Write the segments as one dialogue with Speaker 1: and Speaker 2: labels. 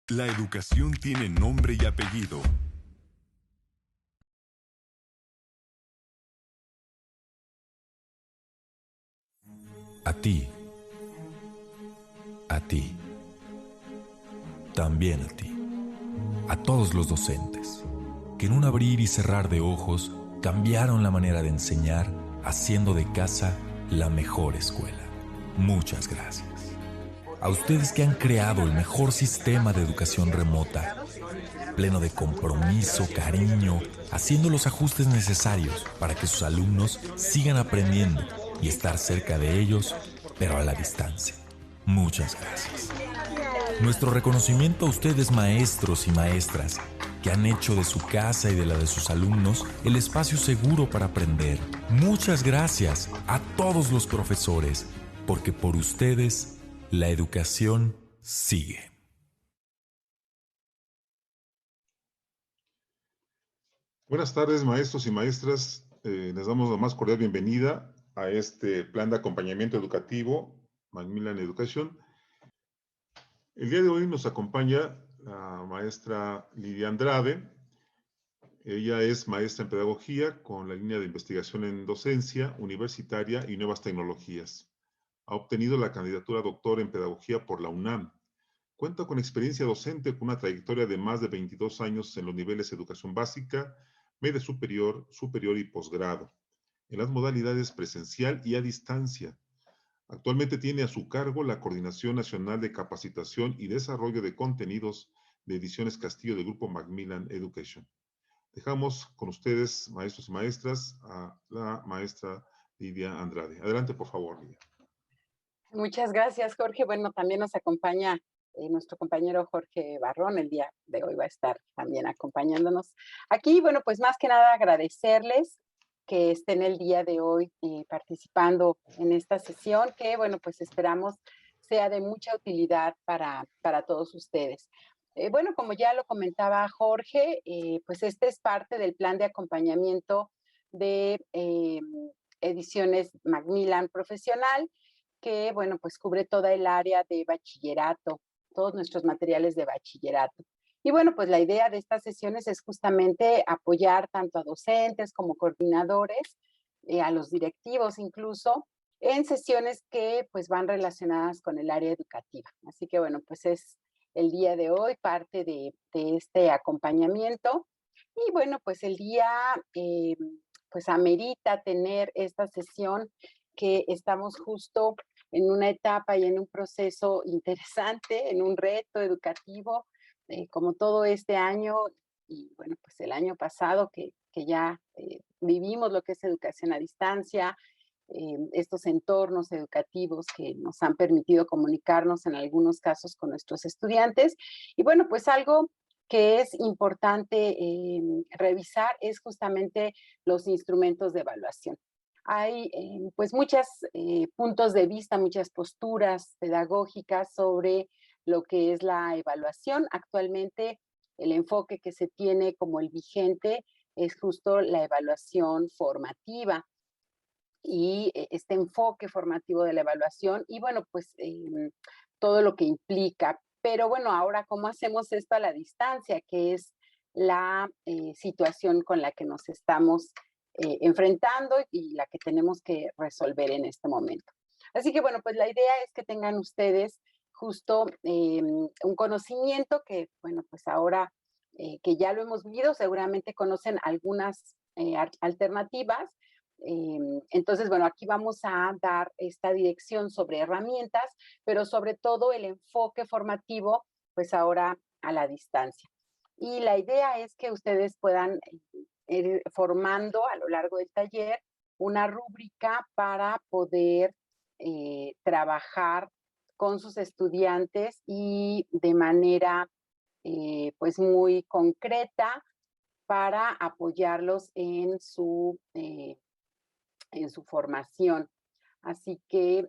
Speaker 1: La educación tiene nombre y apellido.
Speaker 2: A ti, a ti, también a ti, a todos los docentes, que en un abrir y cerrar de ojos cambiaron la manera de enseñar, haciendo de casa la mejor escuela. Muchas gracias. A ustedes que han creado el mejor sistema de educación remota, pleno de compromiso, cariño, haciendo los ajustes necesarios para que sus alumnos sigan aprendiendo y estar cerca de ellos, pero a la distancia. Muchas gracias. Nuestro reconocimiento a ustedes, maestros y maestras, que han hecho de su casa y de la de sus alumnos el espacio seguro para aprender. Muchas gracias a todos los profesores, porque por ustedes la educación sigue.
Speaker 3: Buenas tardes, maestros y maestras. Les damos la más cordial bienvenida a este plan de acompañamiento educativo, Macmillan Education. El día de hoy nos acompaña la maestra Lidia Andrade. Ella es maestra en pedagogía con la línea de investigación en docencia universitaria y nuevas tecnologías. Ha obtenido la candidatura a doctor en pedagogía por la UNAM. Cuenta con experiencia docente con una trayectoria de más de 22 años en los niveles de educación básica, media superior, superior y posgrado, en las modalidades presencial y a distancia. Actualmente tiene a su cargo la Coordinación Nacional de Capacitación y Desarrollo de Contenidos de Ediciones Castillo del Grupo Macmillan Education. Dejamos con ustedes, maestros y maestras, a la maestra Lidia Andrade. Adelante, por favor, Lidia.
Speaker 4: Muchas gracias, Jorge. Bueno, también nos acompaña nuestro compañero Jorge Barrón. El día de hoy va a estar también acompañándonos aquí. Bueno, pues más que nada agradecerles que estén el día de hoy participando en esta sesión que, bueno, pues esperamos sea de mucha utilidad para todos ustedes. Bueno, como ya lo comentaba Jorge, pues este es parte del plan de acompañamiento de ediciones Macmillan Profesional, que, bueno, pues cubre toda el área de bachillerato, todos nuestros materiales de bachillerato. Y bueno, pues la idea de estas sesiones es justamente apoyar tanto a docentes como coordinadores, a los directivos incluso, en sesiones que pues van relacionadas con el área educativa. Así que bueno, pues es el día de hoy parte de este acompañamiento. Y bueno, pues el día pues amerita tener esta sesión que estamos justo en una etapa y en un proceso interesante, en un reto educativo, como todo este año y bueno, pues el año pasado que ya vivimos lo que es educación a distancia, estos entornos educativos que nos han permitido comunicarnos en algunos casos con nuestros estudiantes. Y bueno, pues algo que es importante revisar es justamente los instrumentos de evaluación. Hay pues muchos puntos de vista, muchas posturas pedagógicas sobre lo que es la evaluación. Actualmente el enfoque que se tiene como el vigente es justo la evaluación formativa y este enfoque formativo de la evaluación y bueno, pues todo lo que implica. Pero bueno, ahora, ¿cómo hacemos esto a la distancia? Que es la situación con la que nos estamos enfrentando y la que tenemos que resolver en este momento. Así que bueno, pues la idea es que tengan ustedes justo un conocimiento que, bueno, pues ahora que ya lo hemos vivido, seguramente conocen algunas alternativas. Entonces, bueno, aquí vamos a dar esta dirección sobre herramientas, pero sobre todo el enfoque formativo, pues ahora a la distancia. Y la idea es que ustedes puedan ir formando a lo largo del taller una rúbrica para poder trabajar con sus estudiantes y de manera pues muy concreta para apoyarlos en su formación. Así que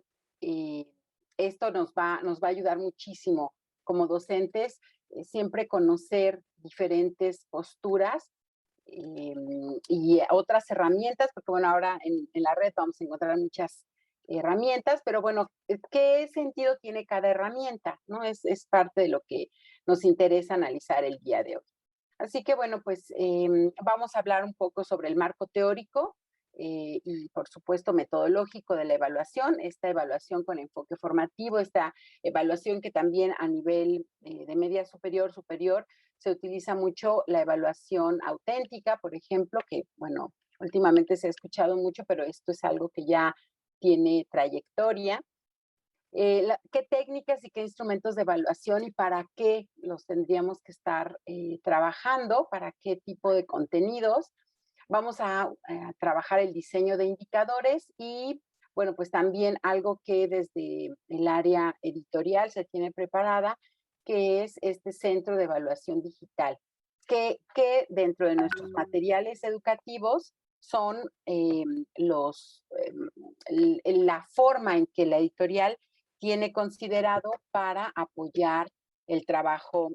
Speaker 4: esto nos va a ayudar muchísimo como docentes, siempre conocer diferentes posturas y otras herramientas, porque bueno, ahora en la red vamos a encontrar muchas herramientas, pero bueno, ¿qué sentido tiene cada herramienta? ¿No? Es parte de lo que nos interesa analizar el día de hoy. Así que bueno, pues vamos a hablar un poco sobre el marco teórico y por supuesto metodológico de la evaluación, esta evaluación con enfoque formativo, esta evaluación que también a nivel de media superior, se utiliza mucho la evaluación auténtica, por ejemplo, que bueno, últimamente se ha escuchado mucho, pero esto es algo que ya tiene trayectoria. ¿Qué técnicas y qué instrumentos de evaluación y para qué los tendríamos que estar trabajando? ¿Para qué tipo de contenidos? Vamos a trabajar el diseño de indicadores y, bueno, pues también algo que desde el área editorial se tiene preparada, que es este centro de evaluación digital, que dentro de nuestros materiales educativos son la forma en que la editorial tiene considerado para apoyar el trabajo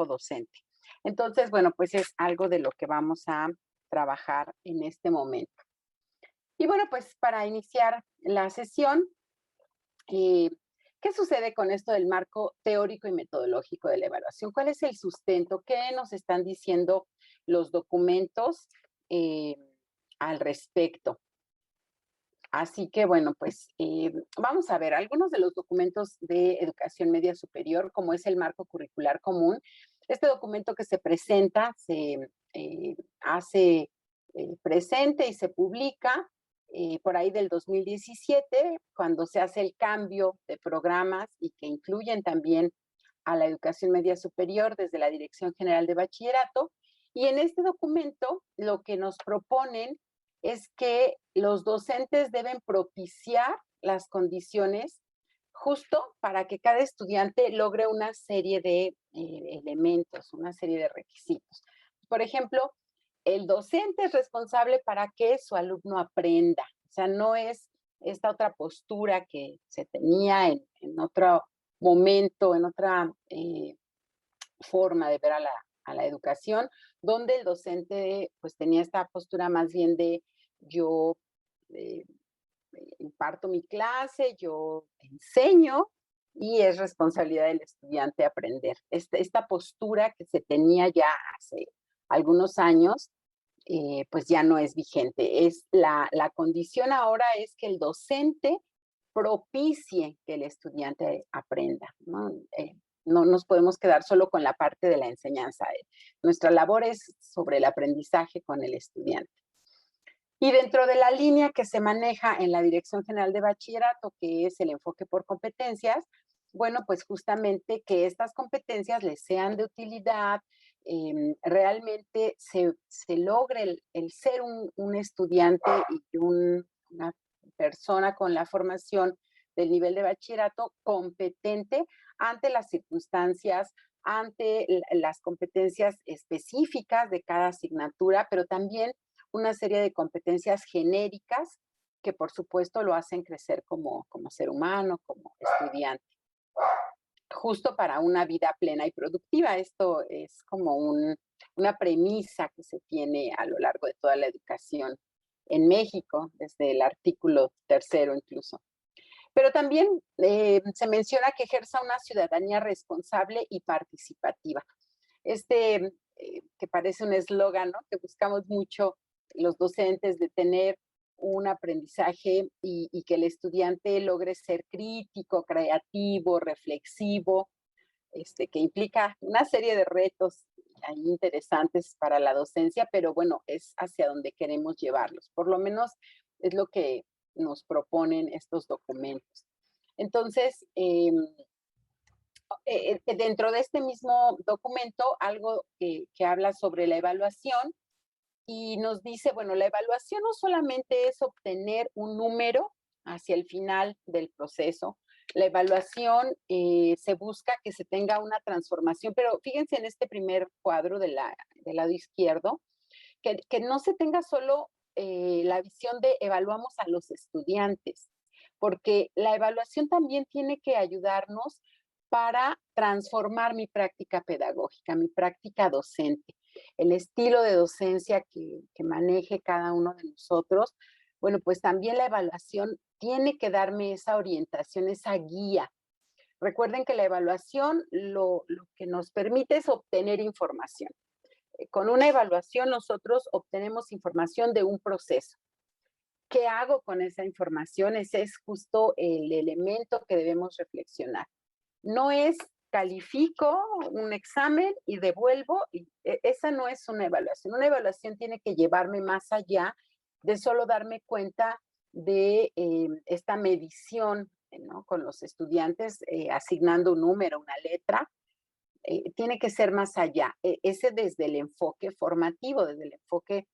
Speaker 4: docente. Entonces, bueno, pues es algo de lo que vamos a trabajar en este momento. Y bueno, pues para iniciar la sesión, ¿qué sucede con esto del marco teórico y metodológico de la evaluación? ¿Cuál es el sustento? ¿Qué nos están diciendo los documentos al respecto? Así que bueno, pues vamos a ver algunos de los documentos de educación media superior, como es el marco curricular común. Este documento que se presenta se hace presente y se publica por ahí del 2017, cuando se hace el cambio de programas y que incluyen también a la educación media superior desde la Dirección General de Bachillerato. Y en este documento lo que nos proponen es que los docentes deben propiciar las condiciones justo para que cada estudiante logre una serie de elementos, una serie de requisitos. Por ejemplo, el docente es responsable para que su alumno aprenda. O sea, no es esta otra postura que se tenía en otro momento, en otra forma de ver a la educación, donde el docente pues tenía esta postura más bien de yo imparto mi clase, yo enseño y es responsabilidad del estudiante aprender. Esta postura que se tenía ya hace algunos años, pues ya no es vigente. La condición ahora es que el docente propicie que el estudiante aprenda, ¿no? No nos podemos quedar solo con la parte de la enseñanza. Nuestra labor es sobre el aprendizaje con el estudiante. Y dentro de la línea que se maneja en la Dirección General de Bachillerato, que es el enfoque por competencias, bueno, pues justamente que estas competencias les sean de utilidad, realmente se logre el ser un estudiante y una persona con la formación del nivel de bachillerato competente ante las circunstancias, ante las competencias específicas de cada asignatura, pero también una serie de competencias genéricas que por supuesto lo hacen crecer como ser humano, como estudiante, justo para una vida plena y productiva. Esto es como una premisa que se tiene a lo largo de toda la educación en México, desde el artículo 3º incluso. Pero también se menciona que ejerza una ciudadanía responsable y participativa. Que parece un eslogan, ¿no? Que buscamos mucho los docentes de tener un aprendizaje y que el estudiante logre ser crítico, creativo, reflexivo, que implica una serie de retos ahí interesantes para la docencia, pero bueno, es hacia donde queremos llevarlos. Por lo menos es lo que nos proponen estos documentos. Entonces, dentro de este mismo documento, algo que habla sobre la evaluación y nos dice, bueno, la evaluación no solamente es obtener un número hacia el final del proceso, la evaluación se busca que se tenga una transformación, pero fíjense en este primer cuadro del lado izquierdo, que no se tenga solo la visión de evaluamos a los estudiantes, porque la evaluación también tiene que ayudarnos para transformar mi práctica pedagógica, mi práctica docente, el estilo de docencia que maneje cada uno de nosotros, Bueno, pues también la evaluación tiene que darme esa orientación, esa guía. Recuerden que la evaluación lo que nos permite es obtener información. Con una evaluación nosotros obtenemos información de un proceso. ¿Qué hago con esa información? Ese es justo el elemento que debemos reflexionar. No es califico un examen y devuelvo, esa no es una evaluación. Una evaluación tiene que llevarme más allá de solo darme cuenta de esta medición, ¿no? Con los estudiantes, asignando un número, una letra. Tiene que ser más allá. Ese desde el enfoque formativo, desde el enfoque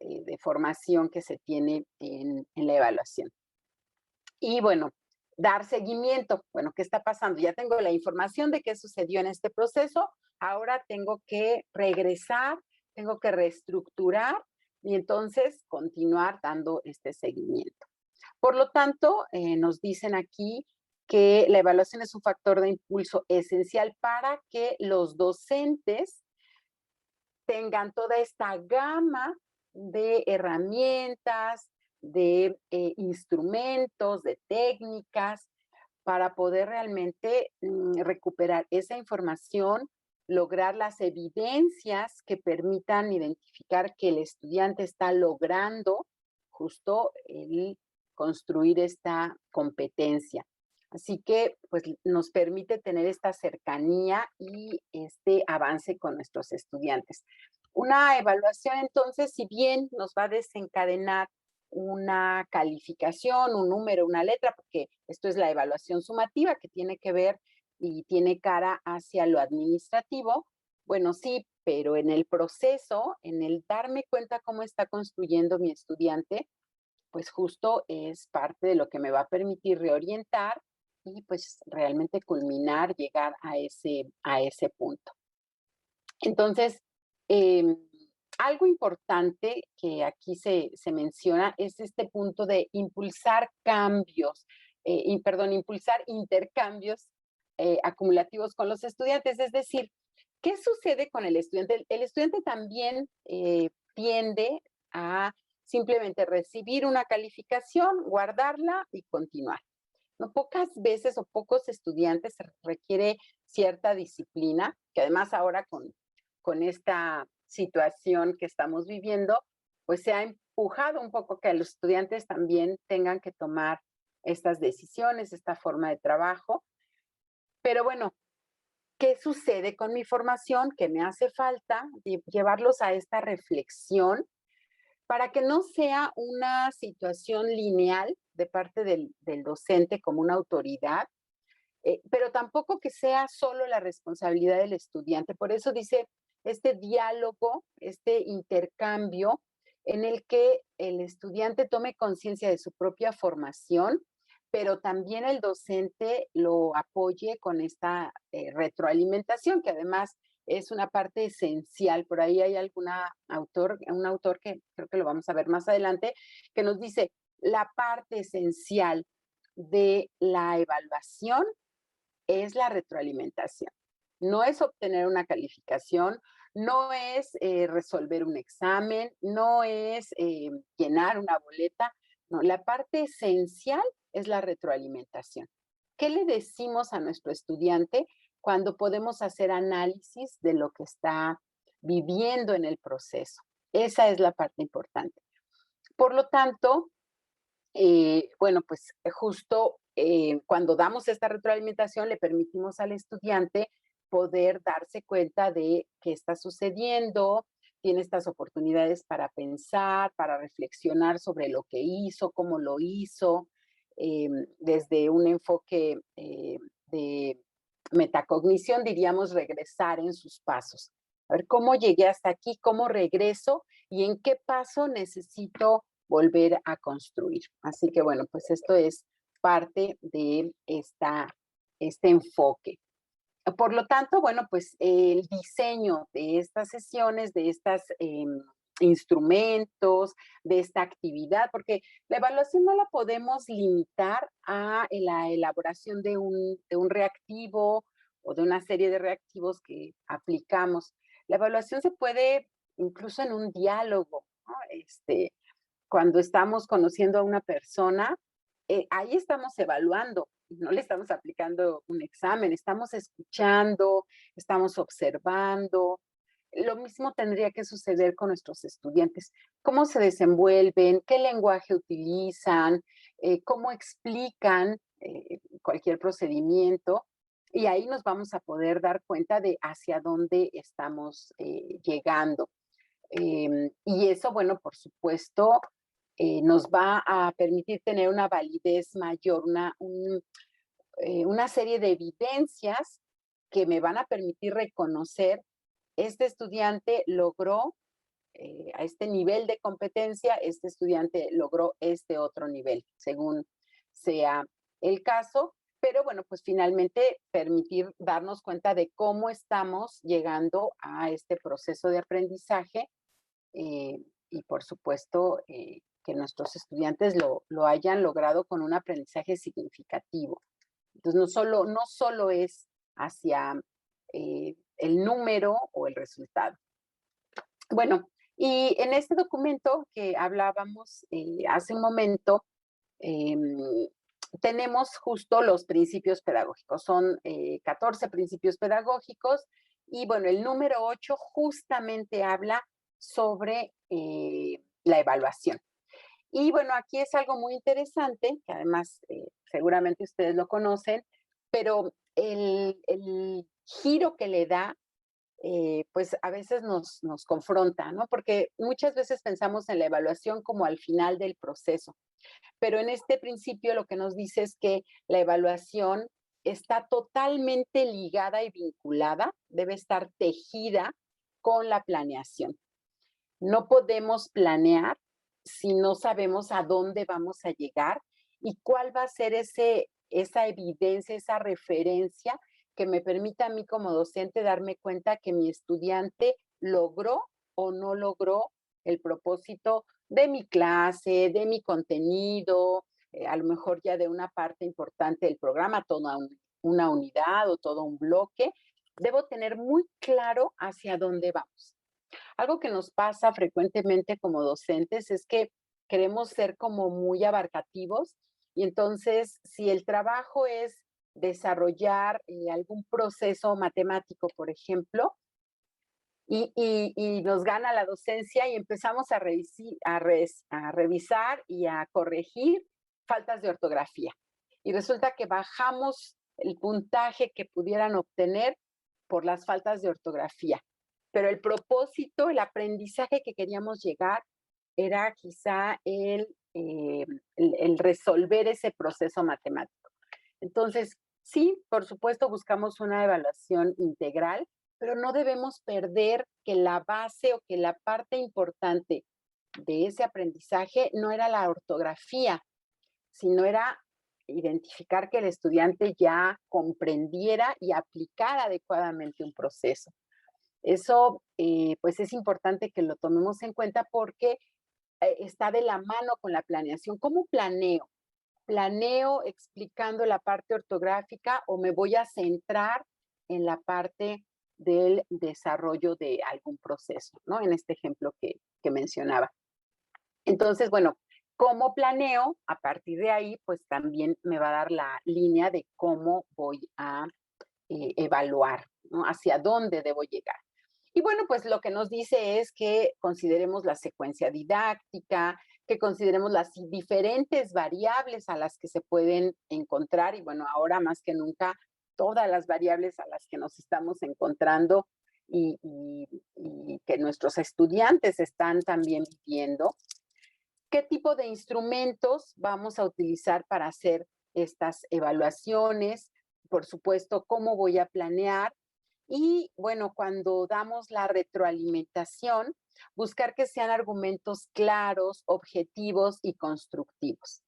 Speaker 4: de formación que se tiene en la evaluación. Y bueno, dar seguimiento. Bueno, ¿qué está pasando? Ya tengo la información de qué sucedió en este proceso, ahora tengo que regresar, tengo que reestructurar y entonces continuar dando este seguimiento. Por lo tanto, nos dicen aquí que la evaluación es un factor de impulso esencial para que los docentes tengan toda esta gama de herramientas, de instrumentos, de técnicas, para poder realmente recuperar esa información, lograr las evidencias que permitan identificar que el estudiante está logrando justo el construir esta competencia. Así que pues nos permite tener esta cercanía y este avance con nuestros estudiantes. Una evaluación entonces, si bien nos va a desencadenar una calificación, un número, una letra, porque esto es la evaluación sumativa que tiene que ver y tiene cara hacia lo administrativo. Bueno, sí, pero en el proceso, en el darme cuenta cómo está construyendo mi estudiante, pues justo es parte de lo que me va a permitir reorientar y pues realmente culminar, llegar a ese punto. Entonces, algo importante que aquí se menciona es este punto de impulsar cambios, impulsar intercambios acumulativos con los estudiantes. Es decir, ¿qué sucede con el estudiante? El estudiante también tiende a simplemente recibir una calificación, guardarla y continuar. No, pocas veces o pocos estudiantes requiere cierta disciplina, que además ahora con esta situación que estamos viviendo, pues se ha empujado un poco que los estudiantes también tengan que tomar estas decisiones, esta forma de trabajo. Pero bueno, ¿qué sucede con mi formación? ¿Qué me hace falta? Llevarlos a esta reflexión para que no sea una situación lineal de parte del docente como una autoridad, pero tampoco que sea solo la responsabilidad del estudiante. Por eso dice este diálogo, este intercambio en el que el estudiante tome conciencia de su propia formación, pero también el docente lo apoye con esta retroalimentación, que además es una parte esencial. Por ahí hay un autor que creo que lo vamos a ver más adelante, que nos dice la parte esencial de la evaluación es la retroalimentación. No es obtener una calificación, no es resolver un examen, no es llenar una boleta. No, la parte esencial es la retroalimentación. ¿Qué le decimos a nuestro estudiante cuando podemos hacer análisis de lo que está viviendo en el proceso? Esa es la parte importante. Por lo tanto, bueno, pues justo cuando damos esta retroalimentación le permitimos al estudiante poder darse cuenta de qué está sucediendo, tiene estas oportunidades para pensar, para reflexionar sobre lo que hizo, cómo lo hizo, desde un enfoque de metacognición, diríamos regresar en sus pasos. A ver, ¿cómo llegué hasta aquí? ¿Cómo regreso? ¿Y en qué paso necesito volver a construir? Así que bueno, pues esto es parte de este enfoque. Por lo tanto, bueno, pues el diseño de estas sesiones, de estos instrumentos, de esta actividad, porque la evaluación no la podemos limitar a la elaboración de un reactivo o de una serie de reactivos que aplicamos. La evaluación se puede incluso en un diálogo, ¿no? cuando estamos conociendo a una persona, ahí estamos evaluando, no le estamos aplicando un examen, estamos escuchando, estamos observando. Lo mismo tendría que suceder con nuestros estudiantes. ¿Cómo se desenvuelven? ¿Qué lenguaje utilizan? ¿Cómo explican cualquier procedimiento? Y ahí nos vamos a poder dar cuenta de hacia dónde estamos llegando. Y eso, bueno, por supuesto, nos va a permitir tener una validez mayor, una serie de evidencias que me van a permitir reconocer este estudiante logró a este nivel de competencia, este estudiante logró este otro nivel, según sea el caso, pero bueno, pues finalmente permitir darnos cuenta de cómo estamos llegando a este proceso de aprendizaje y por supuesto que nuestros estudiantes lo hayan logrado con un aprendizaje significativo. Entonces no solo es hacia el número o el resultado. Bueno, y en este documento que hablábamos hace un momento, tenemos justo los principios pedagógicos. Son 14 principios pedagógicos y bueno, el número 8 justamente habla sobre la evaluación. Y bueno, aquí es algo muy interesante, que además seguramente ustedes lo conocen, pero el giro que le da, pues a veces nos confronta, ¿no? Porque muchas veces pensamos en la evaluación como al final del proceso, pero en este principio lo que nos dice es que la evaluación está totalmente ligada y vinculada, debe estar tejida con la planeación. No podemos planear si no sabemos a dónde vamos a llegar y cuál va a ser esa evidencia, esa referencia que me permita a mí como docente darme cuenta que mi estudiante logró o no logró el propósito de mi clase, de mi contenido, a lo mejor ya de una parte importante del programa, toda una unidad o todo un bloque. Debo tener muy claro hacia dónde vamos. Algo que nos pasa frecuentemente como docentes es que queremos ser como muy abarcativos y entonces si el trabajo es desarrollar algún proceso matemático, por ejemplo, y nos gana la docencia y empezamos a revisar y a corregir faltas de ortografía. Y resulta que bajamos el puntaje que pudieran obtener por las faltas de ortografía. Pero el propósito, el aprendizaje que queríamos llegar era quizá el resolver ese proceso matemático. Entonces, sí, por supuesto, buscamos una evaluación integral, pero no debemos perder que la base o que la parte importante de ese aprendizaje no era la ortografía, sino era identificar que el estudiante ya comprendiera y aplicara adecuadamente un proceso. Eso, pues es importante que lo tomemos en cuenta porque está de la mano con la planeación. ¿Cómo planeo? ¿Planeo explicando la parte ortográfica o me voy a centrar en la parte del desarrollo de algún proceso, ¿no? En este ejemplo que mencionaba. Entonces, bueno, ¿cómo planeo? A partir de ahí, pues también me va a dar la línea de cómo voy a evaluar, ¿no? Hacia dónde debo llegar. Y bueno, pues lo que nos dice es que consideremos la secuencia didáctica, que consideremos las diferentes variables a las que se pueden encontrar y bueno, ahora más que nunca, todas las variables a las que nos estamos encontrando y que nuestros estudiantes están también viviendo. ¿Qué tipo de instrumentos vamos a utilizar para hacer estas evaluaciones? Por supuesto, ¿cómo voy a planear? Y bueno, cuando damos la retroalimentación, buscar que sean argumentos claros, objetivos y constructivos.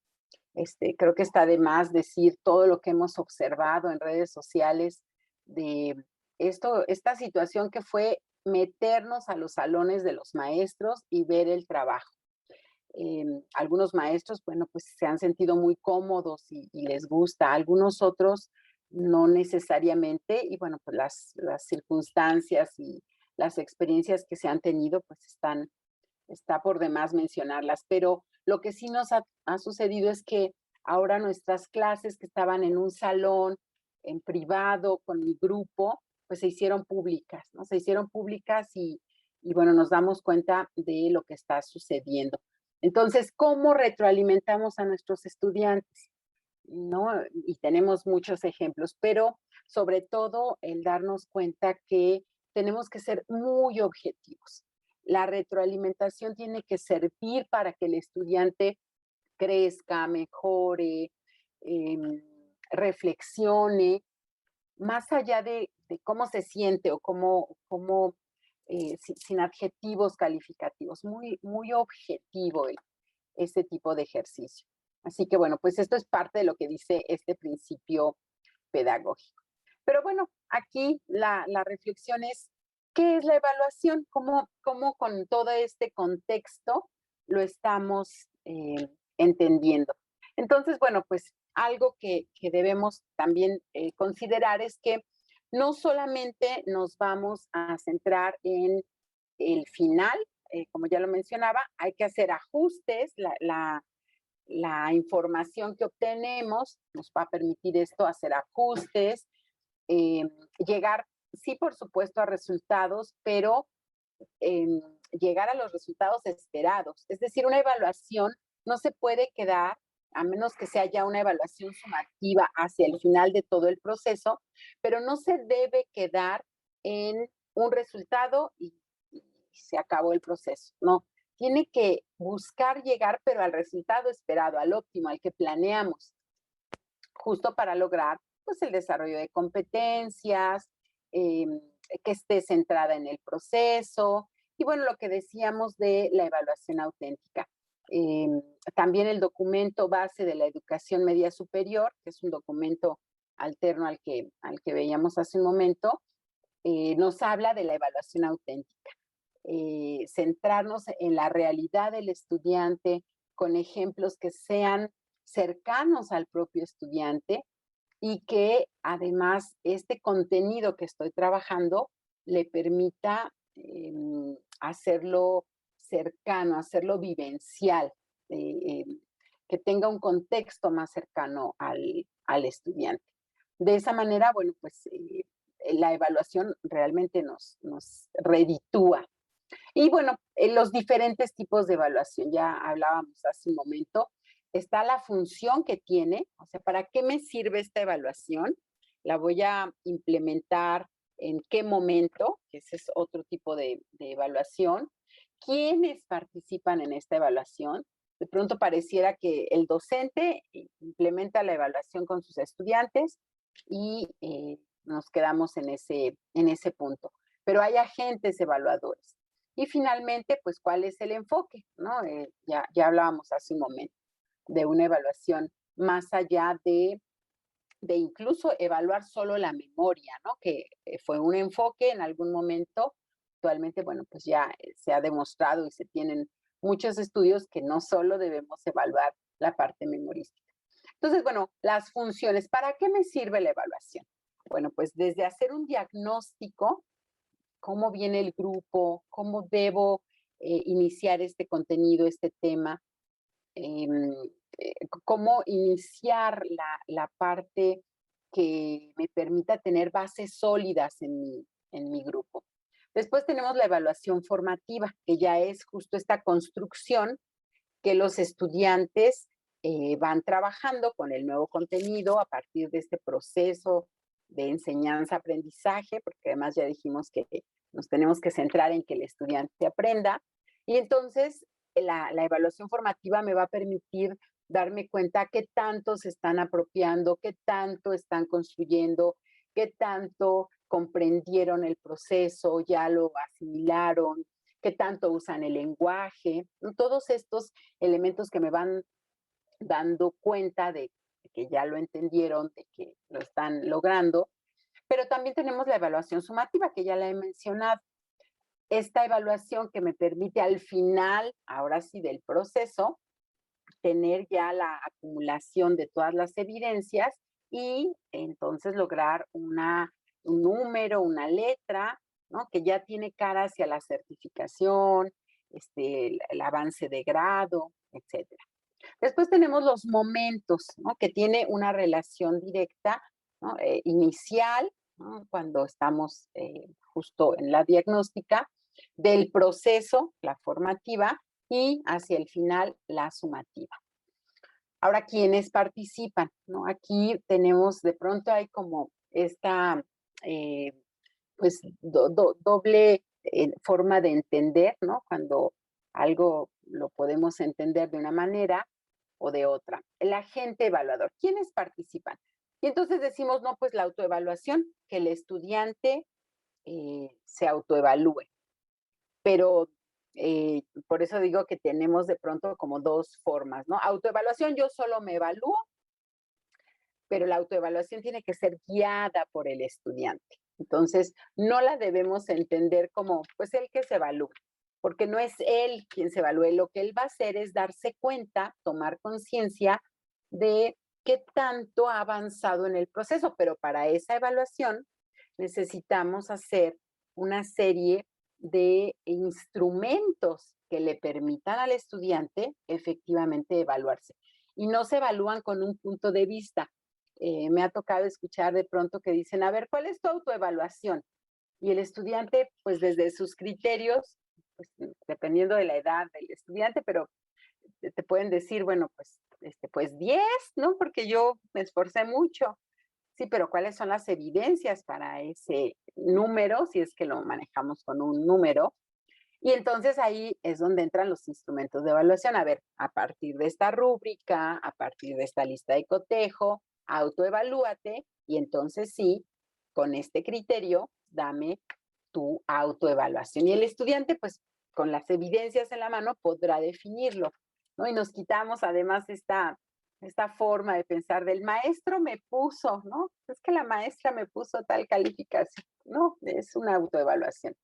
Speaker 4: Creo que está de más decir todo lo que hemos observado en redes sociales de esta situación que fue meternos a los salones de los maestros y ver el trabajo. Algunos maestros, bueno, pues se han sentido muy cómodos y les gusta. Algunos otros no necesariamente, y bueno, pues las circunstancias y las experiencias que se han tenido, pues está por demás mencionarlas, pero Lo que sí nos ha sucedido es que ahora nuestras clases que estaban en un salón, en privado, con mi grupo, pues se hicieron públicas, ¿no? Se hicieron públicas y bueno, nos damos cuenta de lo que está sucediendo. Entonces, ¿cómo retroalimentamos a nuestros estudiantes? ¿No? Y tenemos muchos ejemplos, pero sobre todo el darnos cuenta que tenemos que ser muy objetivos. La retroalimentación tiene que servir para que el estudiante crezca, mejore, reflexione, más allá de cómo se siente o sin adjetivos calificativos, muy, muy objetivo este tipo de ejercicio. Así que bueno, pues esto es parte de lo que dice este principio pedagógico. Pero bueno, aquí la reflexión es, ¿qué es la evaluación? ¿Cómo con todo este contexto lo estamos entendiendo? Entonces, bueno, pues algo que debemos también considerar es que no solamente nos vamos a centrar en el final, como ya lo mencionaba, hay que hacer ajustes, la información que obtenemos nos va a permitir esto, hacer ajustes, llegar, sí, por supuesto, a resultados, pero llegar a los resultados esperados. Es decir, una evaluación no se puede quedar, a menos que sea ya una evaluación sumativa hacia el final de todo el proceso, pero no se debe quedar en un resultado y se acabó el proceso. No, tiene que buscar llegar, pero al resultado esperado, al óptimo, al que planeamos, justo para lograr pues, el desarrollo de competencias, que esté centrada en el proceso, y bueno, lo que decíamos de la evaluación auténtica. También el documento base de la educación media superior, que es un documento alterno al que veíamos hace un momento, nos habla de la evaluación auténtica. Centrarnos en la realidad del estudiante con ejemplos que sean cercanos al propio estudiante y que además este contenido que estoy trabajando le permita hacerlo cercano, hacerlo vivencial, que tenga un contexto más cercano al estudiante. De esa manera, bueno, pues la evaluación realmente nos reditúa. Y bueno, los diferentes tipos de evaluación, ya hablábamos hace un momento, está la función que tiene, o sea, ¿para qué me sirve esta evaluación? La voy a implementar en qué momento, que ese es otro tipo de evaluación. ¿Quiénes participan en esta evaluación? De pronto pareciera que el docente implementa la evaluación con sus estudiantes y nos quedamos en ese punto. Pero hay agentes evaluadores. Y finalmente, pues, ¿cuál es el enfoque? ¿No? Ya hablábamos hace un momento de una evaluación más allá de incluso evaluar solo la memoria, ¿no? Que fue un enfoque en algún momento. Actualmente, bueno, pues ya se ha demostrado y se tienen muchos estudios que no solo debemos evaluar la parte memorística. Entonces, bueno, las funciones, ¿para qué me sirve la evaluación? Bueno, pues desde hacer un diagnóstico, cómo viene el grupo, cómo debo iniciar este contenido, este tema, cómo iniciar la parte que me permita tener bases sólidas en mi grupo. Después tenemos la evaluación formativa, que ya es justo esta construcción que los estudiantes van trabajando con el nuevo contenido a partir de este proceso de enseñanza-aprendizaje, porque además ya dijimos que nos tenemos que centrar en que el estudiante aprenda. Y entonces la evaluación formativa me va a permitir darme cuenta qué tanto se están apropiando, qué tanto están construyendo, qué tanto comprendieron el proceso, ya lo asimilaron, qué tanto usan el lenguaje, todos estos elementos que me van dando cuenta de que ya lo entendieron, de que lo están logrando. Pero también tenemos la evaluación sumativa, que ya la he mencionado. Esta evaluación que me permite al final, ahora sí, del proceso, tener ya la acumulación de todas las evidencias y entonces lograr un número, una letra, ¿no? Que ya tiene cara hacia la certificación, el avance de grado, etcétera. Después tenemos los momentos, ¿no? Que tiene una relación directa, ¿no? Inicial, ¿no? Cuando estamos justo en la diagnóstica, del proceso, la formativa, y hacia el final, la sumativa. Ahora, ¿quiénes participan? ¿No? Aquí tenemos, de pronto hay como esta, pues, doble forma de entender, ¿no? Cuando algo lo podemos entender de una manera o de otra. El agente evaluador, ¿quiénes participan? Y entonces decimos, no, pues la autoevaluación, que el estudiante se autoevalúe. Pero por eso digo que tenemos de pronto como dos formas, ¿no? Autoevaluación, yo solo me evalúo, pero la autoevaluación tiene que ser guiada por el estudiante. Entonces, no la debemos entender como, pues, el que se evalúe, porque no es él quien se evalúe. Lo que él va a hacer es darse cuenta, tomar conciencia de qué tanto ha avanzado en el proceso, pero para esa evaluación necesitamos hacer una serie de instrumentos que le permitan al estudiante efectivamente evaluarse. Y no se evalúan con un punto de vista. Me ha tocado escuchar de pronto que dicen, a ver, ¿cuál es tu autoevaluación? Y el estudiante, pues desde sus criterios, pues, dependiendo de la edad del estudiante, pero te pueden decir, bueno, pues 10, ¿no? Porque yo me esforcé mucho. Sí, pero ¿cuáles son las evidencias para ese número, si es que lo manejamos con un número? Y entonces ahí es donde entran los instrumentos de evaluación. A ver, a partir de esta rúbrica, a partir de esta lista de cotejo, autoevalúate y entonces sí, con este criterio, dame tu autoevaluación. Y el estudiante, pues, con las evidencias en la mano, podrá definirlo, ¿no? Y nos quitamos además esta forma de pensar del maestro me puso, ¿no? Es que la maestra me puso tal calificación, ¿no? Es una autoevaluación.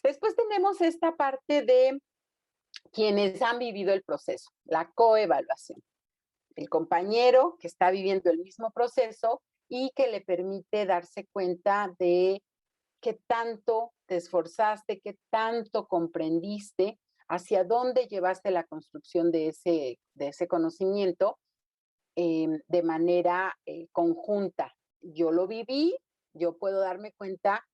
Speaker 4: Después tenemos esta parte de quienes han vivido el proceso, la coevaluación. El compañero que está viviendo el mismo proceso y que le permite darse cuenta de qué tanto te esforzaste, qué tanto comprendiste, hacia dónde llevaste la construcción de ese conocimiento de manera conjunta. Yo lo viví, yo puedo darme cuenta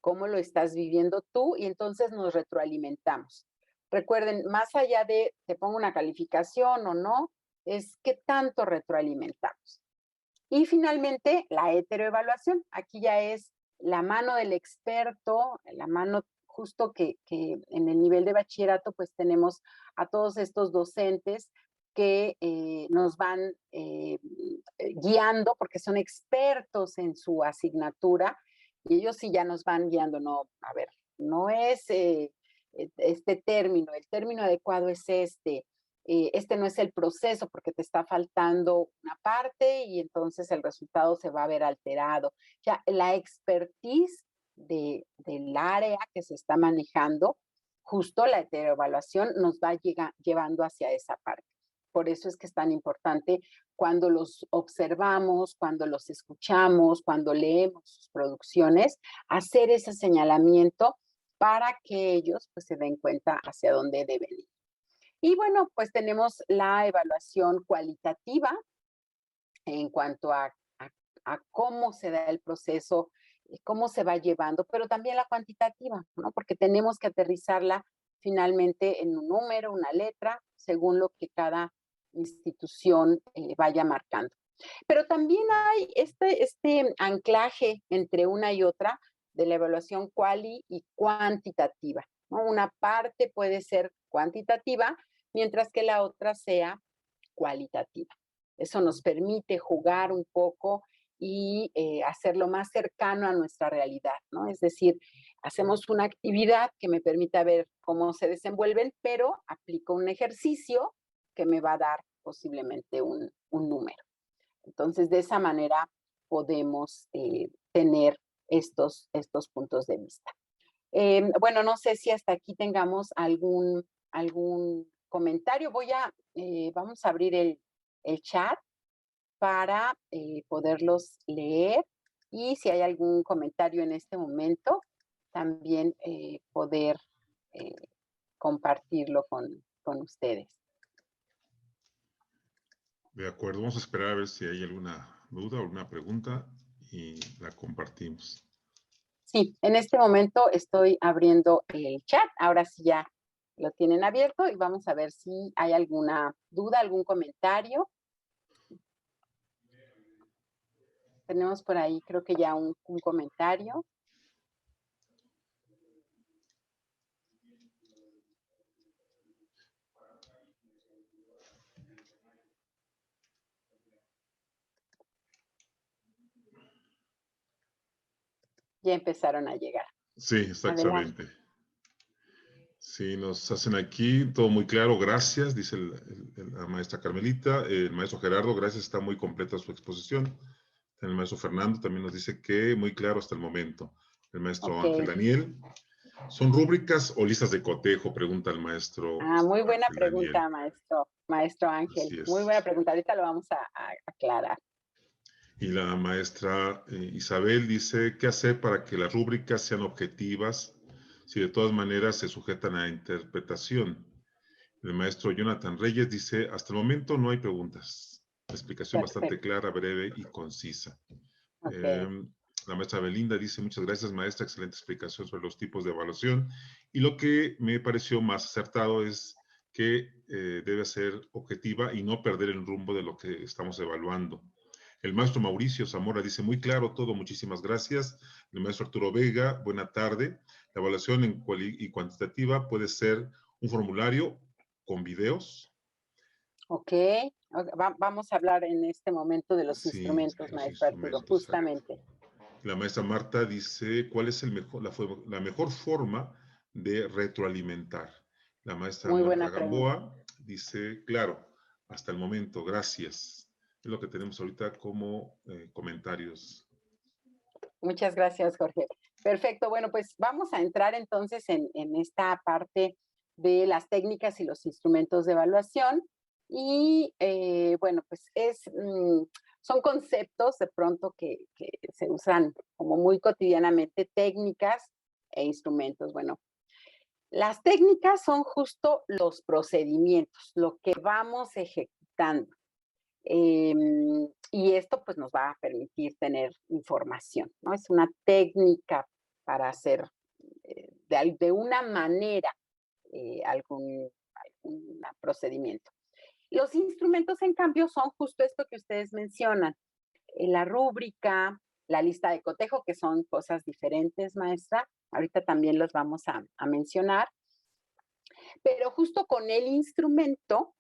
Speaker 4: cómo lo estás viviendo tú y entonces nos retroalimentamos. Recuerden, más allá de te pongo una calificación o no, es qué tanto retroalimentamos. Y finalmente, la heteroevaluación. Aquí ya es la mano del experto, la mano justo que en el nivel de bachillerato pues tenemos a todos estos docentes que nos van guiando porque son expertos en su asignatura y ellos sí ya nos van guiando, no, a ver, no es este término, el término adecuado es este no es el proceso porque te está faltando una parte y entonces el resultado se va a ver alterado. Ya la expertise del área que se está manejando, justo la heteroevaluación nos va llevando hacia esa parte. Por eso es que es tan importante cuando los observamos, cuando los escuchamos, cuando leemos sus producciones, hacer ese señalamiento para que ellos pues, se den cuenta hacia dónde deben ir. Y bueno, pues tenemos la evaluación cualitativa en cuanto a cómo se da el proceso, cómo se va llevando, pero también la cuantitativa, ¿no? Porque tenemos que aterrizarla finalmente en un número, una letra, según lo que cada institución vaya marcando. Pero también hay este anclaje entre una y otra de la evaluación quali y cuantitativa, ¿no? Una parte puede ser cuantitativa, mientras que la otra sea cualitativa. Eso nos permite jugar un poco y hacerlo más cercano a nuestra realidad, ¿no? Es decir, hacemos una actividad que me permita ver cómo se desenvuelven, pero aplico un ejercicio que me va a dar posiblemente un número. Entonces, de esa manera podemos tener estos puntos de vista. Bueno, no sé si hasta aquí tengamos algún comentario. Vamos a abrir el chat para poderlos leer y si hay algún comentario en este momento, también poder compartirlo con ustedes.
Speaker 3: De acuerdo, vamos a esperar a ver si hay alguna duda o alguna pregunta y la compartimos.
Speaker 4: Sí, en este momento estoy abriendo el chat. Ahora sí ya lo tienen abierto y vamos a ver si hay alguna duda, algún comentario. Tenemos por ahí, creo que ya un comentario. Ya empezaron a llegar.
Speaker 3: Sí, exactamente. Adelante. Sí, nos hacen aquí todo muy claro, gracias, dice la maestra Carmelita. El maestro Gerardo, gracias, está muy completa su exposición. El maestro Fernando también nos dice que muy claro hasta el momento. El maestro Ángel Daniel. ¿Son rúbricas o listas de cotejo? Pregunta el maestro.
Speaker 4: Muy buena
Speaker 3: Ángel
Speaker 4: pregunta,
Speaker 3: Daniel.
Speaker 4: maestro Ángel. Muy buena pregunta. Ahorita lo vamos a aclarar.
Speaker 3: Y la maestra Isabel dice, ¿qué hacer para que las rúbricas sean objetivas si de todas maneras se sujetan a interpretación? El maestro Jonathan Reyes dice, hasta el momento no hay preguntas. La explicación bastante clara, breve y concisa. La maestra Belinda dice, muchas gracias maestra, excelente explicación sobre los tipos de evaluación. Y lo que me pareció más acertado es que debe ser objetiva y no perder el rumbo de lo que estamos evaluando. El maestro Mauricio Zamora dice, muy claro todo, muchísimas gracias. El maestro Arturo Vega, buena tarde. La evaluación y cuantitativa puede ser un formulario con videos.
Speaker 4: Ok, vamos a hablar en este momento de los instrumentos, maestro Arturo, justamente.
Speaker 3: La maestra Marta dice, ¿cuál es la mejor forma de retroalimentar? La maestra Mónica Gamboa dice, claro, hasta el momento, gracias. Es lo que tenemos ahorita como comentarios.
Speaker 4: Muchas gracias, Jorge. Perfecto, bueno, pues vamos a entrar entonces en esta parte de las técnicas y los instrumentos de evaluación. Y bueno, pues son conceptos de pronto que se usan como muy cotidianamente, técnicas e instrumentos. Bueno, las técnicas son justo los procedimientos, lo que vamos ejecutando. Y esto pues nos va a permitir tener información, ¿no? Es una técnica para hacer de una manera algún procedimiento. Los instrumentos, en cambio, son justo esto que ustedes mencionan. La rúbrica, la lista de cotejo, que son cosas diferentes, maestra. Ahorita también los vamos a mencionar. Pero justo con el instrumento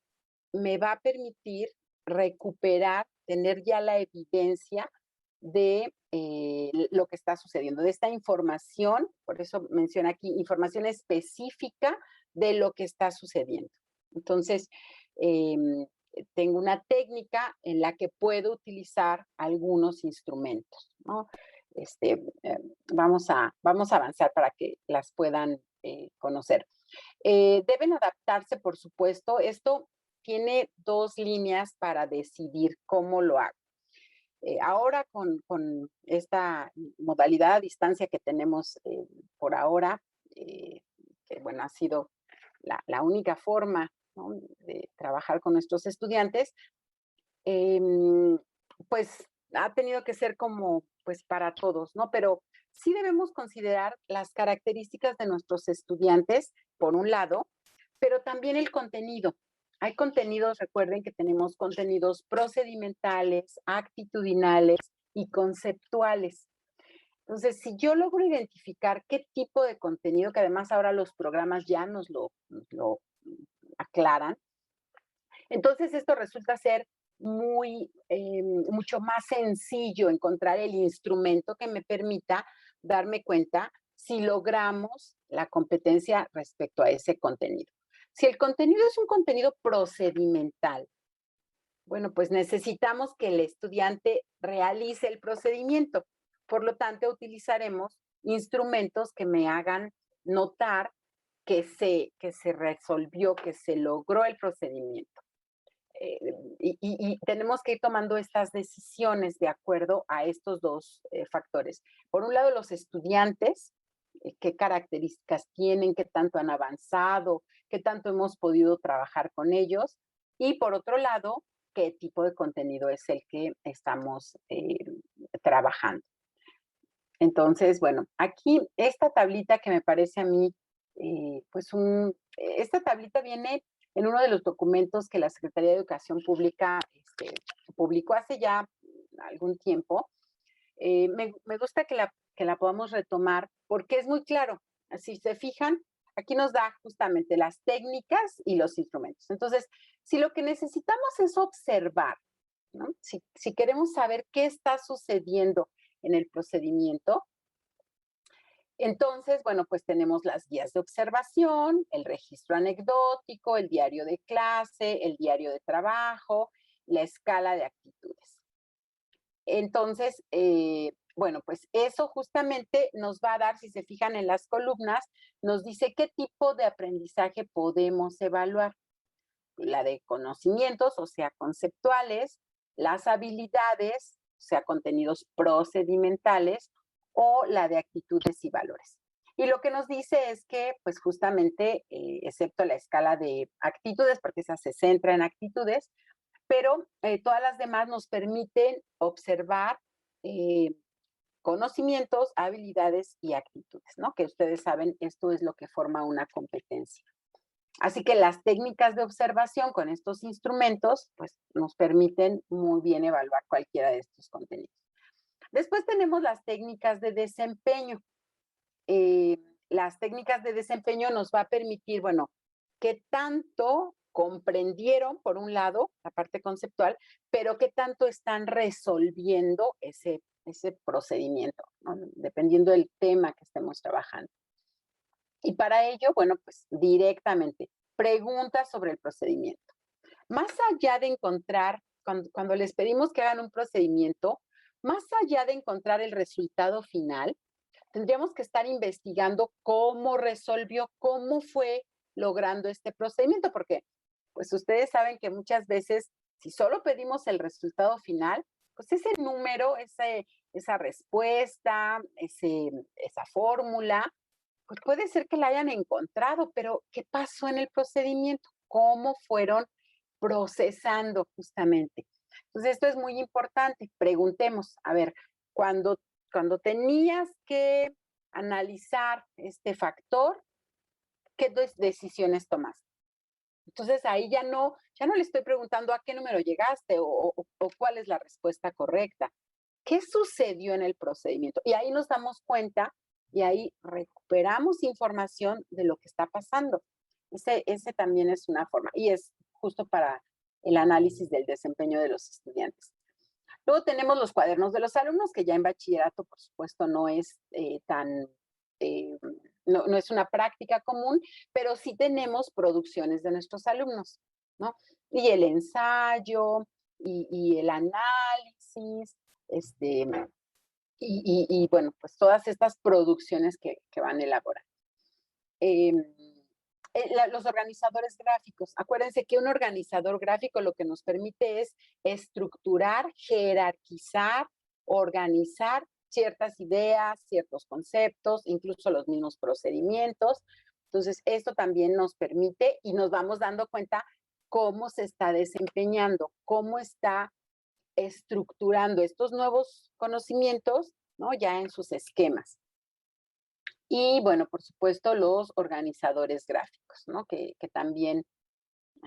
Speaker 4: me va a permitir recuperar, tener ya la evidencia de lo que está sucediendo, de esta información, por eso menciona aquí, información específica de lo que está sucediendo. Entonces, tengo una técnica en la que puedo utilizar algunos instrumentos, ¿no? Vamos a avanzar para que las puedan conocer. Deben adaptarse, por supuesto. Esto tiene dos líneas para decidir cómo lo hago. Ahora con esta modalidad a distancia que tenemos por ahora, que bueno, ha sido la única forma, ¿no?, de trabajar con nuestros estudiantes, pues ha tenido que ser como pues para todos, ¿no? Pero sí debemos considerar las características de nuestros estudiantes, por un lado, pero también el contenido. Hay contenidos, recuerden que tenemos contenidos procedimentales, actitudinales y conceptuales. Entonces, si yo logro identificar qué tipo de contenido, que además ahora los programas ya nos lo aclaran, entonces esto resulta ser mucho más sencillo encontrar el instrumento que me permita darme cuenta si logramos la competencia respecto a ese contenido. Si el contenido es un contenido procedimental, bueno, pues necesitamos que el estudiante realice el procedimiento. Por lo tanto, utilizaremos instrumentos que me hagan notar que se resolvió, que se logró el procedimiento. Y tenemos que ir tomando estas decisiones de acuerdo a estos dos factores. Por un lado, los estudiantes, qué características tienen, qué tanto han avanzado, qué tanto hemos podido trabajar con ellos. Y por otro lado, qué tipo de contenido es el que estamos trabajando. Entonces, bueno, aquí esta tablita que me parece a mí, esta tablita viene en uno de los documentos que la Secretaría de Educación Pública publicó hace ya algún tiempo. Me gusta que la podamos retomar porque es muy claro. Si se fijan, aquí nos da justamente las técnicas y los instrumentos. Entonces, si lo que necesitamos es observar, ¿no? Si queremos saber qué está sucediendo en el procedimiento, entonces, bueno, pues tenemos las guías de observación, el registro anecdótico, el diario de clase, el diario de trabajo, la escala de actitudes. Entonces, bueno, pues eso justamente nos va a dar, si se fijan en las columnas, nos dice qué tipo de aprendizaje podemos evaluar. La de conocimientos, o sea, conceptuales, las habilidades, o sea, contenidos procedimentales, o la de actitudes y valores. Y lo que nos dice es que, pues justamente, excepto la escala de actitudes, porque esa se centra en actitudes, pero todas las demás nos permiten observar conocimientos, habilidades y actitudes, ¿no? Que ustedes saben, esto es lo que forma una competencia. Así que las técnicas de observación con estos instrumentos, pues nos permiten muy bien evaluar cualquiera de estos contenidos. Después tenemos las técnicas de desempeño. Las técnicas de desempeño nos va a permitir, bueno, qué tanto comprendieron, por un lado, la parte conceptual, pero qué tanto están resolviendo ese procedimiento, ¿no? Dependiendo del tema que estemos trabajando. Y para ello, bueno, pues directamente, preguntas sobre el procedimiento. Más allá de encontrar, cuando les pedimos que hagan un procedimiento, más allá de encontrar el resultado final, tendríamos que estar investigando cómo resolvió, cómo fue logrando este procedimiento, porque pues ustedes saben que muchas veces, si solo pedimos el resultado final, pues ese número, esa respuesta, esa fórmula, pues puede ser que la hayan encontrado, pero ¿qué pasó en el procedimiento? ¿Cómo fueron procesando justamente? Entonces, esto es muy importante. Preguntemos, a ver, cuando tenías que analizar este factor, ¿qué decisiones tomaste? Entonces, ahí ya no le estoy preguntando a qué número llegaste o cuál es la respuesta correcta. ¿Qué sucedió en el procedimiento? Y ahí nos damos cuenta y ahí recuperamos información de lo que está pasando. Ese también es una forma y es justo para el análisis del desempeño de los estudiantes. Luego tenemos los cuadernos de los alumnos, que ya en bachillerato, por supuesto, no es no es una práctica común, pero sí tenemos producciones de nuestros alumnos, ¿no? Y el ensayo, y el análisis, y bueno, pues todas estas producciones que van a elaborar. Los organizadores gráficos. Acuérdense que un organizador gráfico lo que nos permite es estructurar, jerarquizar, organizar ciertas ideas, ciertos conceptos, incluso los mismos procedimientos. Entonces, esto también nos permite y nos vamos dando cuenta cómo se está desempeñando, cómo está estructurando estos nuevos conocimientos, ¿no? Ya en sus esquemas. Y bueno, por supuesto, los organizadores gráficos, ¿no? Que también,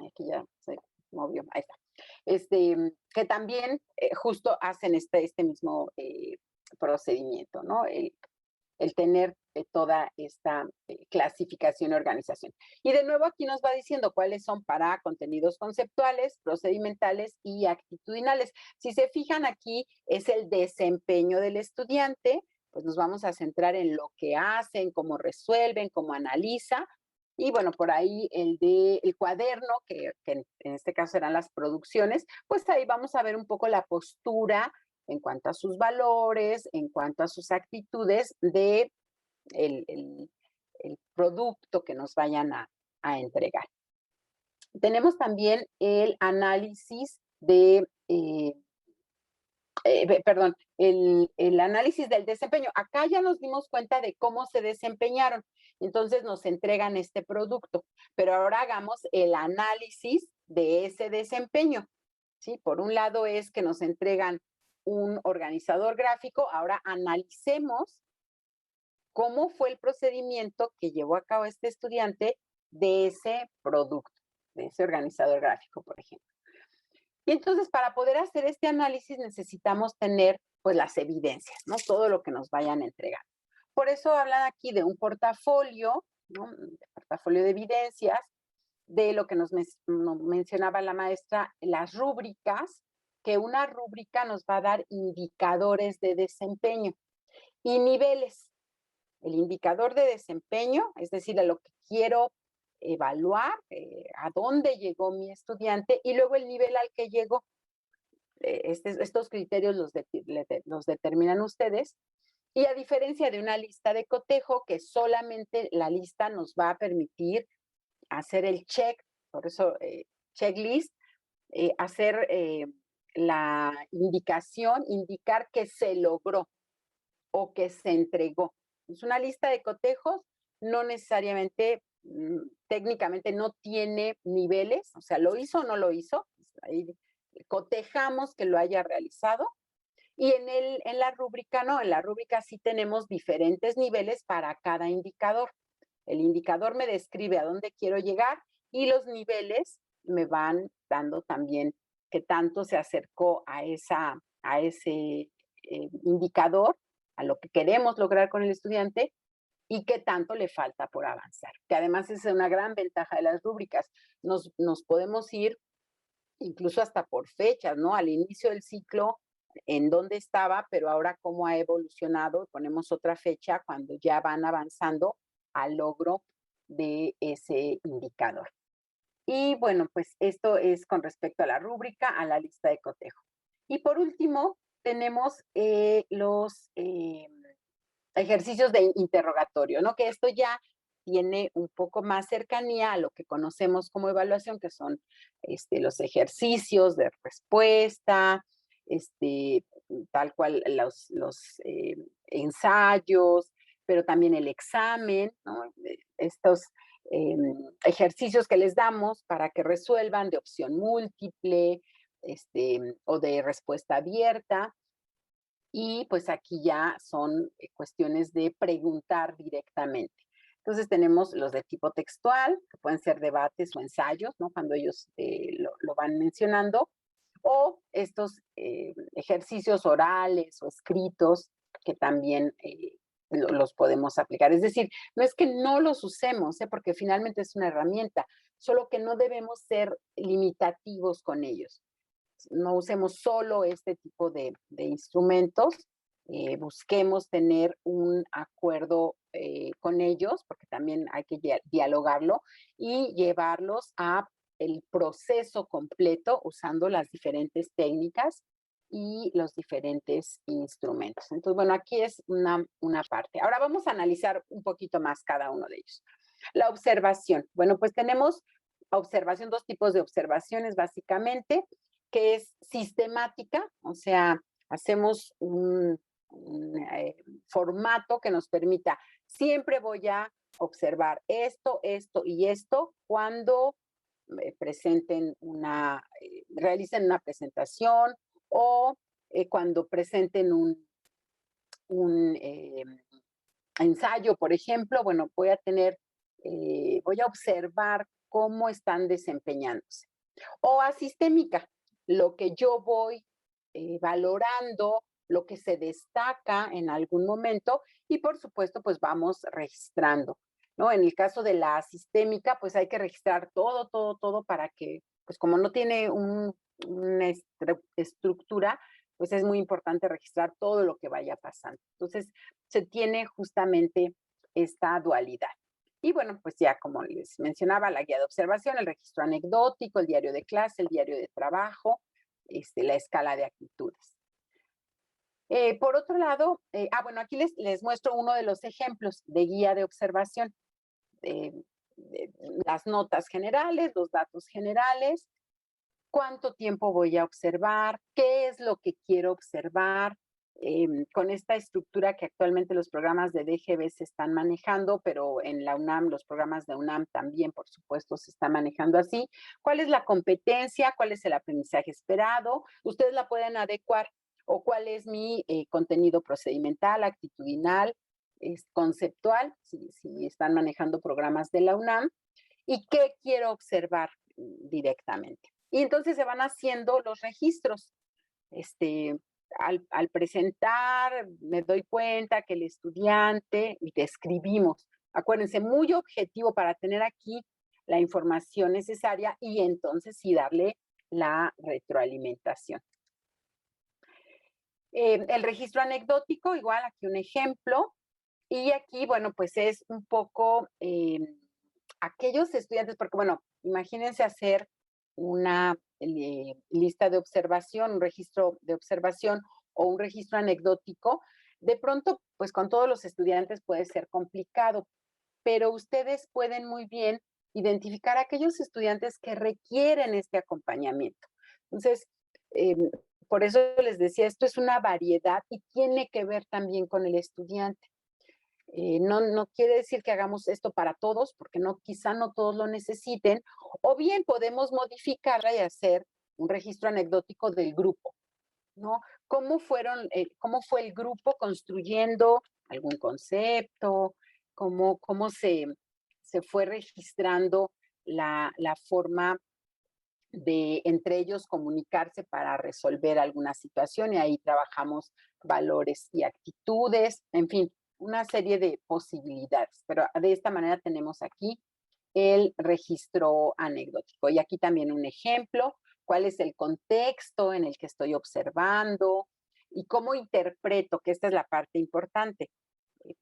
Speaker 4: aquí ya se movió, ahí está. Que también justo hacen este mismo procedimiento, ¿no? El tener toda esta clasificación y organización. Y de nuevo aquí nos va diciendo cuáles son para contenidos conceptuales, procedimentales y actitudinales. Si se fijan aquí, es el desempeño del estudiante, pues nos vamos a centrar en lo que hacen, cómo resuelven, cómo analiza. Y bueno, por ahí el cuaderno, que en este caso serán las producciones, pues ahí vamos a ver un poco la postura en cuanto a sus valores, en cuanto a sus actitudes de el producto que nos vayan a entregar. Tenemos también el análisis de, perdón, el análisis del desempeño. Acá ya nos dimos cuenta de cómo se desempeñaron. Entonces nos entregan este producto. Pero ahora hagamos el análisis de ese desempeño. ¿sí? Por un lado es que nos entregan un organizador gráfico, ahora analicemos cómo fue el procedimiento que llevó a cabo este estudiante de ese producto, de ese organizador gráfico, por ejemplo. Y entonces, para poder hacer este análisis necesitamos tener, pues, las evidencias, ¿no? Todo lo que nos vayan a entregar. Por eso hablan aquí de un portafolio, ¿no? Un portafolio de evidencias, de lo que nos mencionaba la maestra, las rúbricas, que una rúbrica nos va a dar indicadores de desempeño y niveles. El indicador de desempeño, es decir, a lo que quiero evaluar, a dónde llegó mi estudiante, y luego el nivel al que llegó. Estos criterios los determinan ustedes. Y a diferencia de una lista de cotejo, que solamente la lista nos va a permitir hacer el check, por eso checklist, hacer la indicación, indicar que se logró o que se entregó. Es una lista de cotejos, no necesariamente, técnicamente no tiene niveles, o sea, lo hizo o no lo hizo, ahí cotejamos que lo haya realizado. Y en la rúbrica no, en la rúbrica sí tenemos diferentes niveles para cada indicador. El indicador me describe a dónde quiero llegar y los niveles me van dando también qué tanto se acercó a ese indicador, a lo que queremos lograr con el estudiante y qué tanto le falta por avanzar. Que además es una gran ventaja de las rúbricas. Nos podemos ir incluso hasta por fechas, ¿no? Al inicio del ciclo, en dónde estaba, pero ahora cómo ha evolucionado, ponemos otra fecha cuando ya van avanzando al logro de ese indicador. Y bueno, pues esto es con respecto a la rúbrica, a la lista de cotejo. Y por último, tenemos los ejercicios de interrogatorio, ¿no? Que esto ya tiene un poco más cercanía a lo que conocemos como evaluación, que son los ejercicios de respuesta, tal cual los ensayos, pero también el examen, ¿no? Estos ejercicios que les damos para que resuelvan de opción múltiple, o de respuesta abierta. Y pues aquí ya son cuestiones de preguntar directamente. Entonces tenemos los de tipo textual, que pueden ser debates o ensayos, ¿no? Cuando ellos lo van mencionando, o estos ejercicios orales o escritos que también los podemos aplicar. Es decir, no es que no los usemos, porque finalmente es una herramienta, solo que no debemos ser limitativos con ellos. No usemos solo este tipo de instrumentos, busquemos tener un acuerdo con ellos, porque también hay que dialogarlo y llevarlos a el proceso completo usando las diferentes técnicas y los diferentes instrumentos. Entonces, bueno, aquí es una parte. Ahora vamos a analizar un poquito más cada uno de ellos. La observación. Bueno, pues tenemos observación, dos tipos de observaciones básicamente, que es sistemática, o sea, hacemos un formato que nos permita, siempre voy a observar esto, esto y esto cuando realicen una presentación o cuando presenten un ensayo, por ejemplo. Bueno, voy a observar cómo están desempeñándose. O asistémica, lo que yo voy valorando, lo que se destaca en algún momento y por supuesto pues vamos registrando, ¿no? En el caso de la asistémica pues hay que registrar todo para que, pues como no tiene una estructura, pues es muy importante registrar todo lo que vaya pasando. Entonces se tiene justamente esta dualidad. Y bueno, pues ya como les mencionaba, la guía de observación, el registro anecdótico, el diario de clase, el diario de trabajo, la escala de actitudes. Por otro lado, bueno, aquí les muestro uno de los ejemplos de guía de observación. Las notas generales, los datos generales, cuánto tiempo voy a observar, qué es lo que quiero observar, con esta estructura que actualmente los programas de DGB se están manejando, pero en la UNAM, los programas de UNAM también, por supuesto, se están manejando así. ¿Cuál es la competencia? ¿Cuál es el aprendizaje esperado? Ustedes la pueden adecuar. ¿O cuál es mi contenido procedimental, actitudinal, conceptual, si están manejando programas de la UNAM? ¿Y qué quiero observar directamente? Y entonces se van haciendo los registros. Al presentar, me doy cuenta que el estudiante, y describimos, acuérdense, muy objetivo para tener aquí la información necesaria y entonces sí darle la retroalimentación. El registro anecdótico, igual aquí un ejemplo, y aquí, bueno, pues es un poco aquellos estudiantes, porque bueno, imagínense hacer una lista de observación, un registro de observación o un registro anecdótico, de pronto, pues con todos los estudiantes puede ser complicado, pero ustedes pueden muy bien identificar a aquellos estudiantes que requieren este acompañamiento. Entonces, por eso les decía, esto es una variedad y tiene que ver también con el estudiante. No quiere decir que hagamos esto para todos, porque quizá no todos lo necesiten, o bien podemos modificarla y hacer un registro anecdótico del grupo, ¿no? ¿Cómo fue el grupo construyendo algún concepto? ¿Cómo se fue registrando la forma de entre ellos comunicarse para resolver alguna situación? Y ahí trabajamos valores y actitudes, en fin, una serie de posibilidades, pero de esta manera tenemos aquí el registro anecdótico. Y aquí también un ejemplo, cuál es el contexto en el que estoy observando y cómo interpreto, que esta es la parte importante.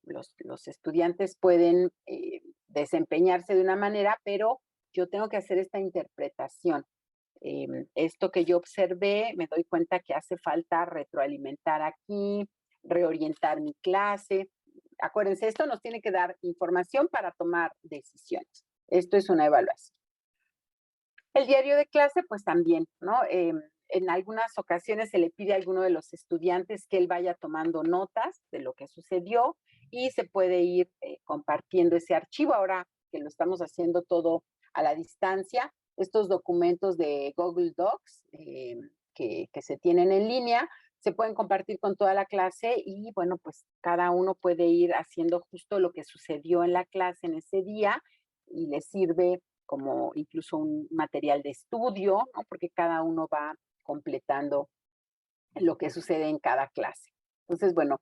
Speaker 4: Los estudiantes pueden desempeñarse de una manera, pero yo tengo que hacer esta interpretación. Esto que yo observé, me doy cuenta que hace falta retroalimentar aquí, reorientar mi clase. Acuérdense, esto nos tiene que dar información para tomar decisiones. Esto es una evaluación. El diario de clase, pues también, ¿no? En algunas ocasiones se le pide a alguno de los estudiantes que él vaya tomando notas de lo que sucedió y se puede ir compartiendo ese archivo. Ahora que lo estamos haciendo todo a la distancia, estos documentos de Google Docs que se tienen en línea, se pueden compartir con toda la clase y bueno, pues cada uno puede ir haciendo justo lo que sucedió en la clase en ese día y les sirve como incluso un material de estudio, ¿no? Porque cada uno va completando lo que sucede en cada clase. Entonces, bueno,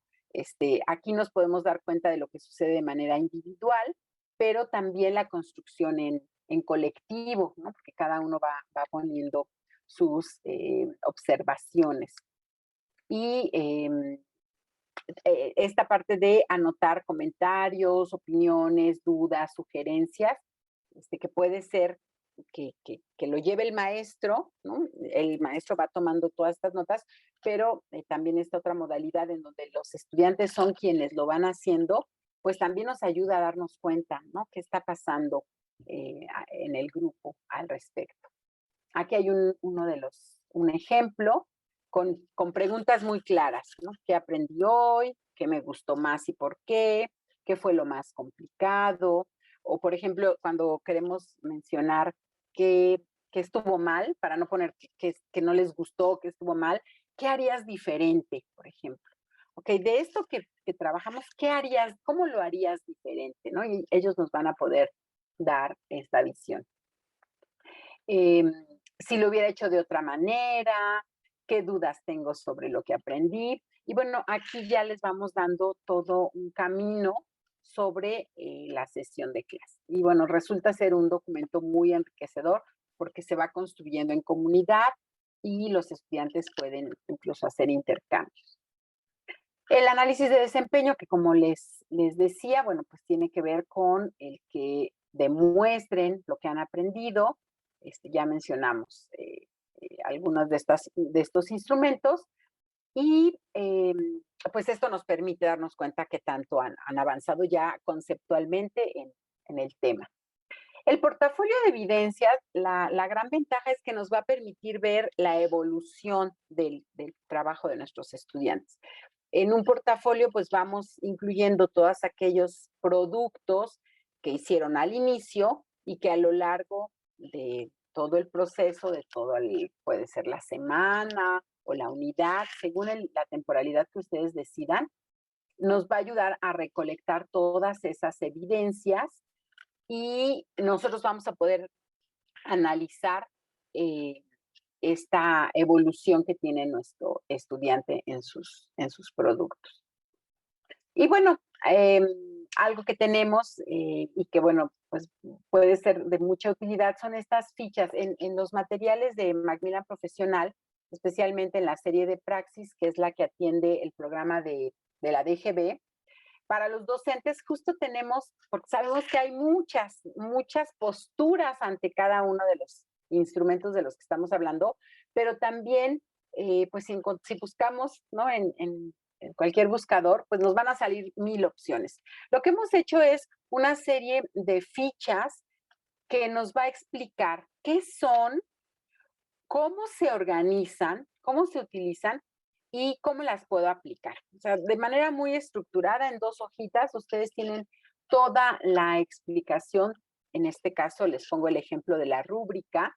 Speaker 4: aquí nos podemos dar cuenta de lo que sucede de manera individual, pero también la construcción en colectivo, ¿no? Porque cada uno va poniendo sus observaciones. Y esta parte de anotar comentarios, opiniones, dudas, sugerencias, que puede ser que lo lleve el maestro, ¿no? El maestro va tomando todas estas notas, pero también esta otra modalidad en donde los estudiantes son quienes lo van haciendo, pues también nos ayuda a darnos cuenta, ¿no? ¿Qué está pasando en el grupo al respecto? Aquí hay un ejemplo con preguntas muy claras, ¿no? ¿Qué aprendí hoy? ¿Qué me gustó más y por qué? ¿Qué fue lo más complicado? O, por ejemplo, cuando queremos mencionar que estuvo mal, para no poner que no les gustó, que estuvo mal, ¿qué harías diferente, por ejemplo? Ok, de esto que trabajamos, ¿qué harías? ¿Cómo lo harías diferente? ¿No? Y ellos nos van a poder dar esta visión. Si lo hubiera hecho de otra manera, qué dudas tengo sobre lo que aprendí. Y bueno, aquí ya les vamos dando todo un camino sobre la sesión de clase. Y bueno, resulta ser un documento muy enriquecedor porque se va construyendo en comunidad y los estudiantes pueden incluso hacer intercambios. El análisis de desempeño, que como les decía, bueno, pues tiene que ver con el que demuestren lo que han aprendido. Ya mencionamos algunos de estos instrumentos y pues esto nos permite darnos cuenta que tanto han avanzado ya conceptualmente en el tema. El portafolio de evidencias, la gran ventaja es que nos va a permitir ver la evolución del trabajo de nuestros estudiantes. En un portafolio, pues vamos incluyendo todos aquellos productos que hicieron al inicio y que a lo largo de todo el proceso, puede ser la semana o la unidad, según la temporalidad que ustedes decidan, nos va a ayudar a recolectar todas esas evidencias y nosotros vamos a poder analizar esta evolución que tiene nuestro estudiante en sus productos. Y bueno, algo que tenemos y que bueno, pues puede ser de mucha utilidad son estas fichas en los materiales de Macmillan Profesional, especialmente en la serie de Praxis, que es la que atiende el programa de la DGB. Para los docentes justo tenemos, porque sabemos que hay muchas posturas ante cada uno de los instrumentos de los que estamos hablando, pero también, pues si buscamos, ¿no? en cualquier buscador, pues nos van a salir 1000 opciones. Lo que hemos hecho es una serie de fichas que nos va a explicar qué son, cómo se organizan, cómo se utilizan y cómo las puedo aplicar. O sea, de manera muy estructurada, en 2 hojitas, ustedes tienen toda la explicación. En este caso, les pongo el ejemplo de la rúbrica.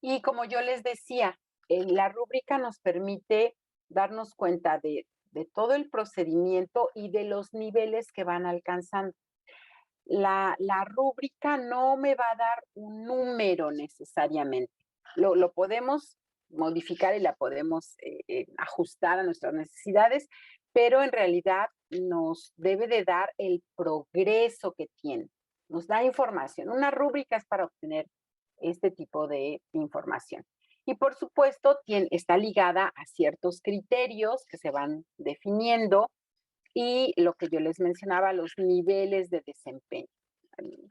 Speaker 4: Y como yo les decía, la rúbrica nos permite darnos cuenta de todo el procedimiento y de los niveles que van alcanzando. La rúbrica no me va a dar un número necesariamente. Lo podemos modificar y la podemos ajustar a nuestras necesidades, pero en realidad nos debe de dar el progreso que tiene. Nos da información. Una rúbrica es para obtener este tipo de información. Y por supuesto, está ligada a ciertos criterios que se van definiendo y lo que yo les mencionaba, los niveles de desempeño.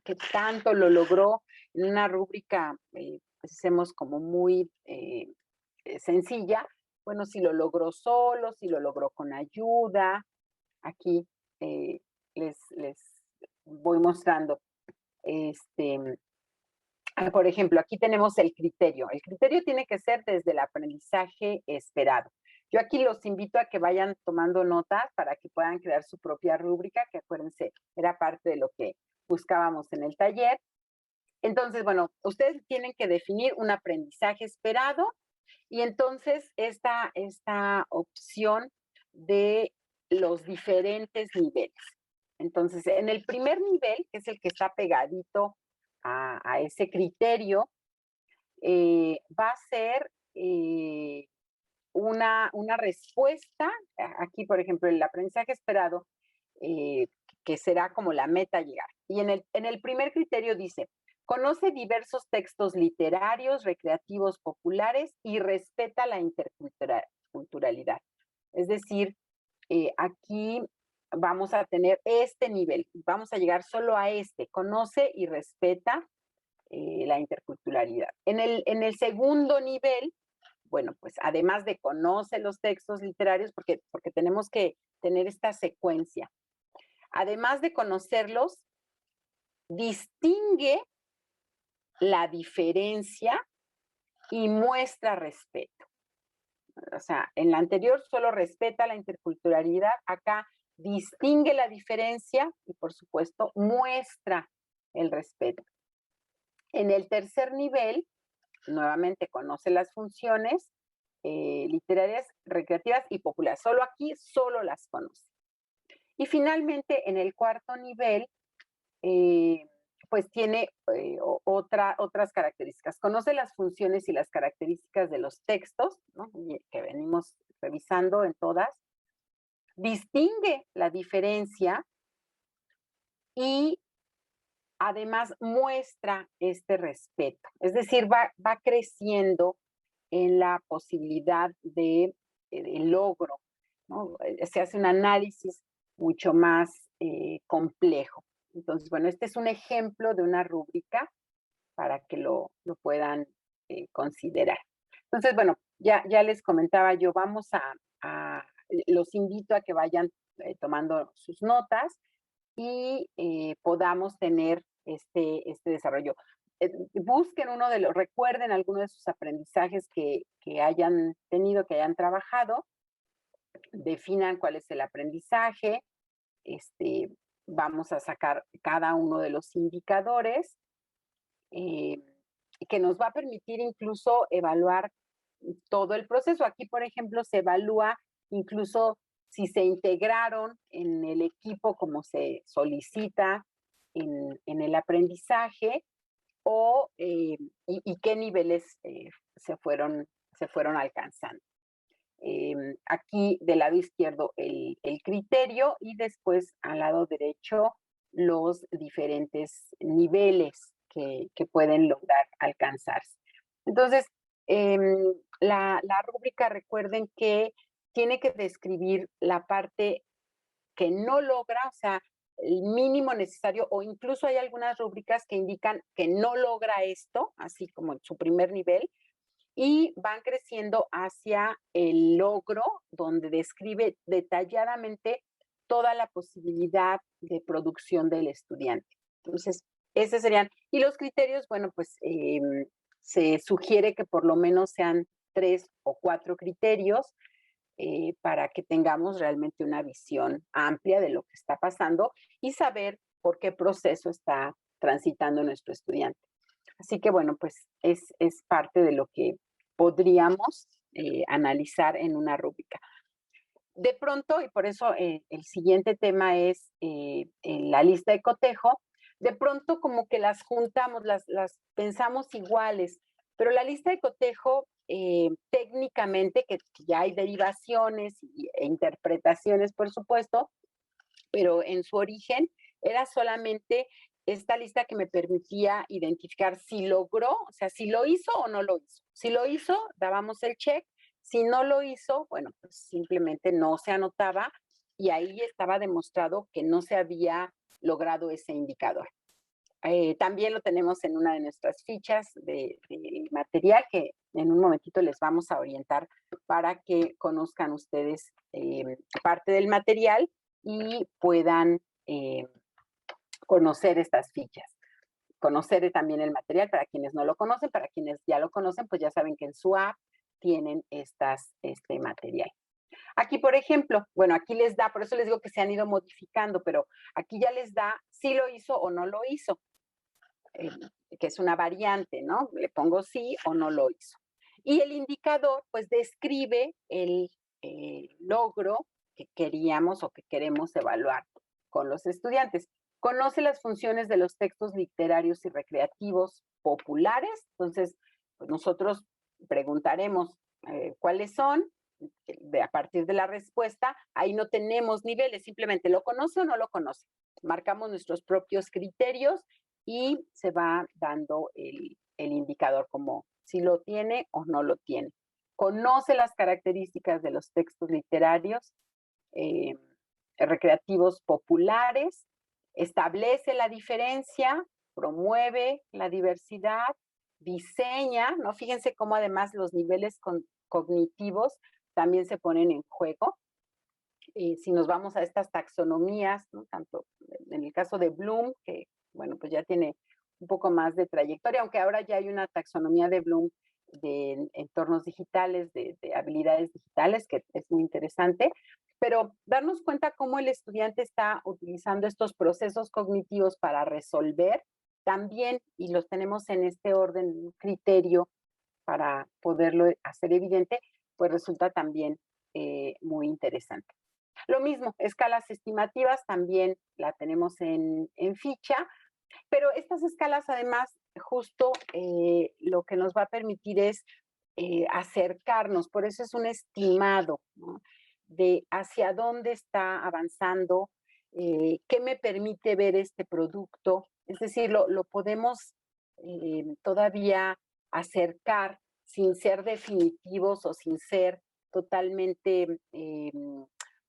Speaker 4: Que tanto lo logró en una rúbrica, pues hacemos como muy sencilla. Bueno, si lo logró solo, si lo logró con ayuda. Aquí les voy mostrando. Por ejemplo, aquí tenemos el criterio. El criterio tiene que ser desde el aprendizaje esperado. Yo aquí los invito a que vayan tomando notas para que puedan crear su propia rúbrica, que acuérdense, era parte de lo que buscábamos en el taller. Entonces, bueno, ustedes tienen que definir un aprendizaje esperado y entonces esta opción de los diferentes niveles. Entonces, en el primer nivel, que es el que está pegadito a ese criterio, va a ser una respuesta. Aquí, por ejemplo, el aprendizaje esperado, que será como la meta a llegar. Y en el primer criterio dice, conoce diversos textos literarios, recreativos, populares y respeta la interculturalidad. Es decir, aquí vamos a tener este nivel, vamos a llegar solo a este, conoce y respeta la interculturalidad. En el segundo nivel, bueno, pues además de conoce los textos literarios, porque tenemos que tener esta secuencia, además de conocerlos, distingue la diferencia y muestra respeto. O sea, en la anterior solo respeta la interculturalidad, acá distingue la diferencia y por supuesto muestra el respeto. En el tercer nivel, nuevamente conoce las funciones literarias, recreativas y populares. Solo aquí, solo las conoce. Y finalmente, en el cuarto nivel, pues tiene otras características. Conoce las funciones y las características de los textos, ¿no? Que venimos revisando en todas. Distingue la diferencia y además muestra este respeto. Es decir, va creciendo en la posibilidad de logro, ¿no? Se hace un análisis mucho más complejo. Entonces, bueno, este es un ejemplo de una rúbrica para que lo puedan considerar. Entonces, bueno, ya les comentaba yo, los invito a que vayan tomando sus notas y podamos tener este desarrollo. Busquen recuerden alguno de sus aprendizajes que hayan tenido, que hayan trabajado, definan cuál es el aprendizaje, vamos a sacar cada uno de los indicadores, eh, que nos va a permitir incluso evaluar todo el proceso. Aquí, por ejemplo, se evalúa incluso si se integraron en el equipo como se solicita en el aprendizaje y qué niveles se fueron alcanzando. Aquí del lado izquierdo el criterio y después al lado derecho los diferentes niveles que pueden lograr alcanzarse. Entonces, la rúbrica, recuerden que tiene que describir la parte que no logra, o sea, el mínimo necesario, o incluso hay algunas rúbricas que indican que no logra esto, así como en su primer nivel, y van creciendo hacia el logro, donde describe detalladamente toda la posibilidad de producción del estudiante. Entonces, esos serían. Y los criterios, bueno, pues se sugiere que por lo menos sean 3 o 4 criterios para que tengamos realmente una visión amplia de lo que está pasando y saber por qué proceso está transitando nuestro estudiante. Así que bueno, pues es parte de lo que podríamos analizar en una rúbrica. De pronto, y por eso el siguiente tema es en la lista de cotejo, de pronto como que las juntamos, las pensamos iguales, pero la lista de cotejo técnicamente, que ya hay derivaciones e interpretaciones, por supuesto, pero en su origen era solamente esta lista que me permitía identificar si logró, o sea, si lo hizo o no lo hizo. Si lo hizo, dábamos el check. Si no lo hizo, bueno, pues simplemente no se anotaba y ahí estaba demostrado que no se había logrado ese indicador. También lo tenemos en una de nuestras fichas de material que en un momentito les vamos a orientar para que conozcan ustedes parte del material y puedan conocer estas fichas. Conocer también el material para quienes no lo conocen, para quienes ya lo conocen, pues ya saben que en su app tienen este material. Aquí, por ejemplo, bueno, aquí les da, por eso les digo que se han ido modificando, pero aquí ya les da si lo hizo o no lo hizo, que es una variante, ¿no? Le pongo sí o no lo hizo. Y el indicador, pues, describe el logro que queríamos o que queremos evaluar con los estudiantes. Conoce las funciones de los textos literarios y recreativos populares. Entonces, pues nosotros preguntaremos cuáles son. A partir de la respuesta, ahí no tenemos niveles, simplemente lo conoce o no lo conoce. Marcamos nuestros propios criterios y se va dando el indicador como si lo tiene o no lo tiene. Conoce las características de los textos literarios recreativos populares, establece la diferencia, promueve la diversidad, diseña, ¿no? Fíjense cómo además los niveles cognitivos también se ponen en juego. Si nos vamos a estas taxonomías, ¿no? Tanto en el caso de Bloom, que bueno, pues ya tiene un poco más de trayectoria, aunque ahora ya hay una taxonomía de Bloom de entornos digitales, de habilidades digitales, que es muy interesante, pero darnos cuenta cómo el estudiante está utilizando estos procesos cognitivos para resolver también, y los tenemos en este orden, criterio para poderlo hacer evidente, pues resulta también muy interesante. Lo mismo, escalas estimativas también la tenemos en ficha, pero estas escalas además justo lo que nos va a permitir es acercarnos, por eso es un estimado, ¿no? De hacia dónde está avanzando, qué me permite ver este producto, es decir, lo podemos todavía acercar sin ser definitivos o sin ser totalmente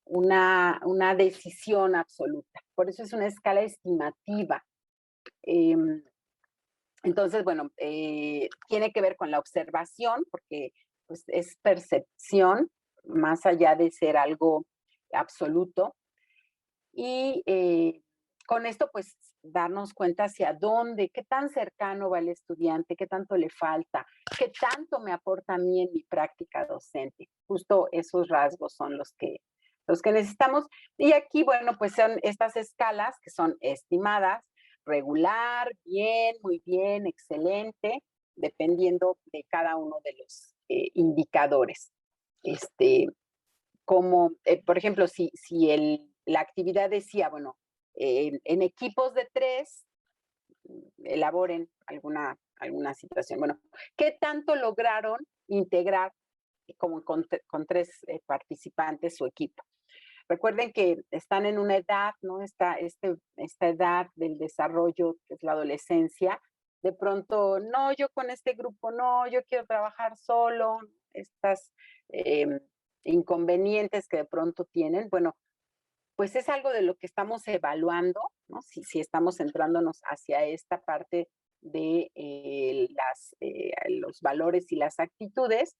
Speaker 4: una decisión absoluta. Por eso es una escala estimativa. Entonces, bueno, tiene que ver con la observación, porque pues, es percepción, más allá de ser algo absoluto. Y con esto, pues, darnos cuenta hacia dónde, qué tan cercano va el estudiante, qué tanto le falta, qué tanto me aporta a mí en mi práctica docente. Justo esos rasgos son los que necesitamos. Y aquí, bueno, pues son estas escalas que son estimadas, regular, bien, muy bien, excelente, dependiendo de cada uno de los indicadores. Como, por ejemplo, si la actividad decía, bueno, en equipos de 3, elaboren alguna situación. Bueno, ¿qué tanto lograron integrar como con 3 participantes su equipo? Recuerden que están en una edad, ¿no? Esta edad del desarrollo, que es la adolescencia. De pronto, no, yo con este grupo no, yo quiero trabajar solo. Estas inconvenientes que de pronto tienen, bueno, pues es algo de lo que estamos evaluando, ¿no? Si estamos centrándonos hacia esta parte de los valores y las actitudes.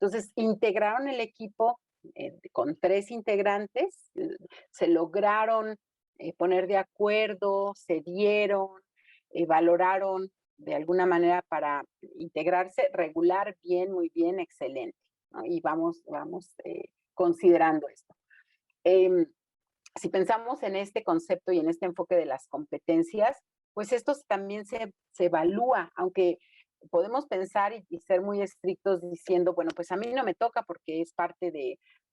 Speaker 4: Entonces, integraron el equipo con 3 integrantes, se lograron poner de acuerdo, se dieron, valoraron de alguna manera para integrarse, regular, bien, muy bien, excelente, ¿no? Y vamos considerando esto. Si pensamos en este concepto y en este enfoque de las competencias, pues esto también se evalúa, aunque podemos pensar y ser muy estrictos diciendo, bueno, pues a mí no me toca porque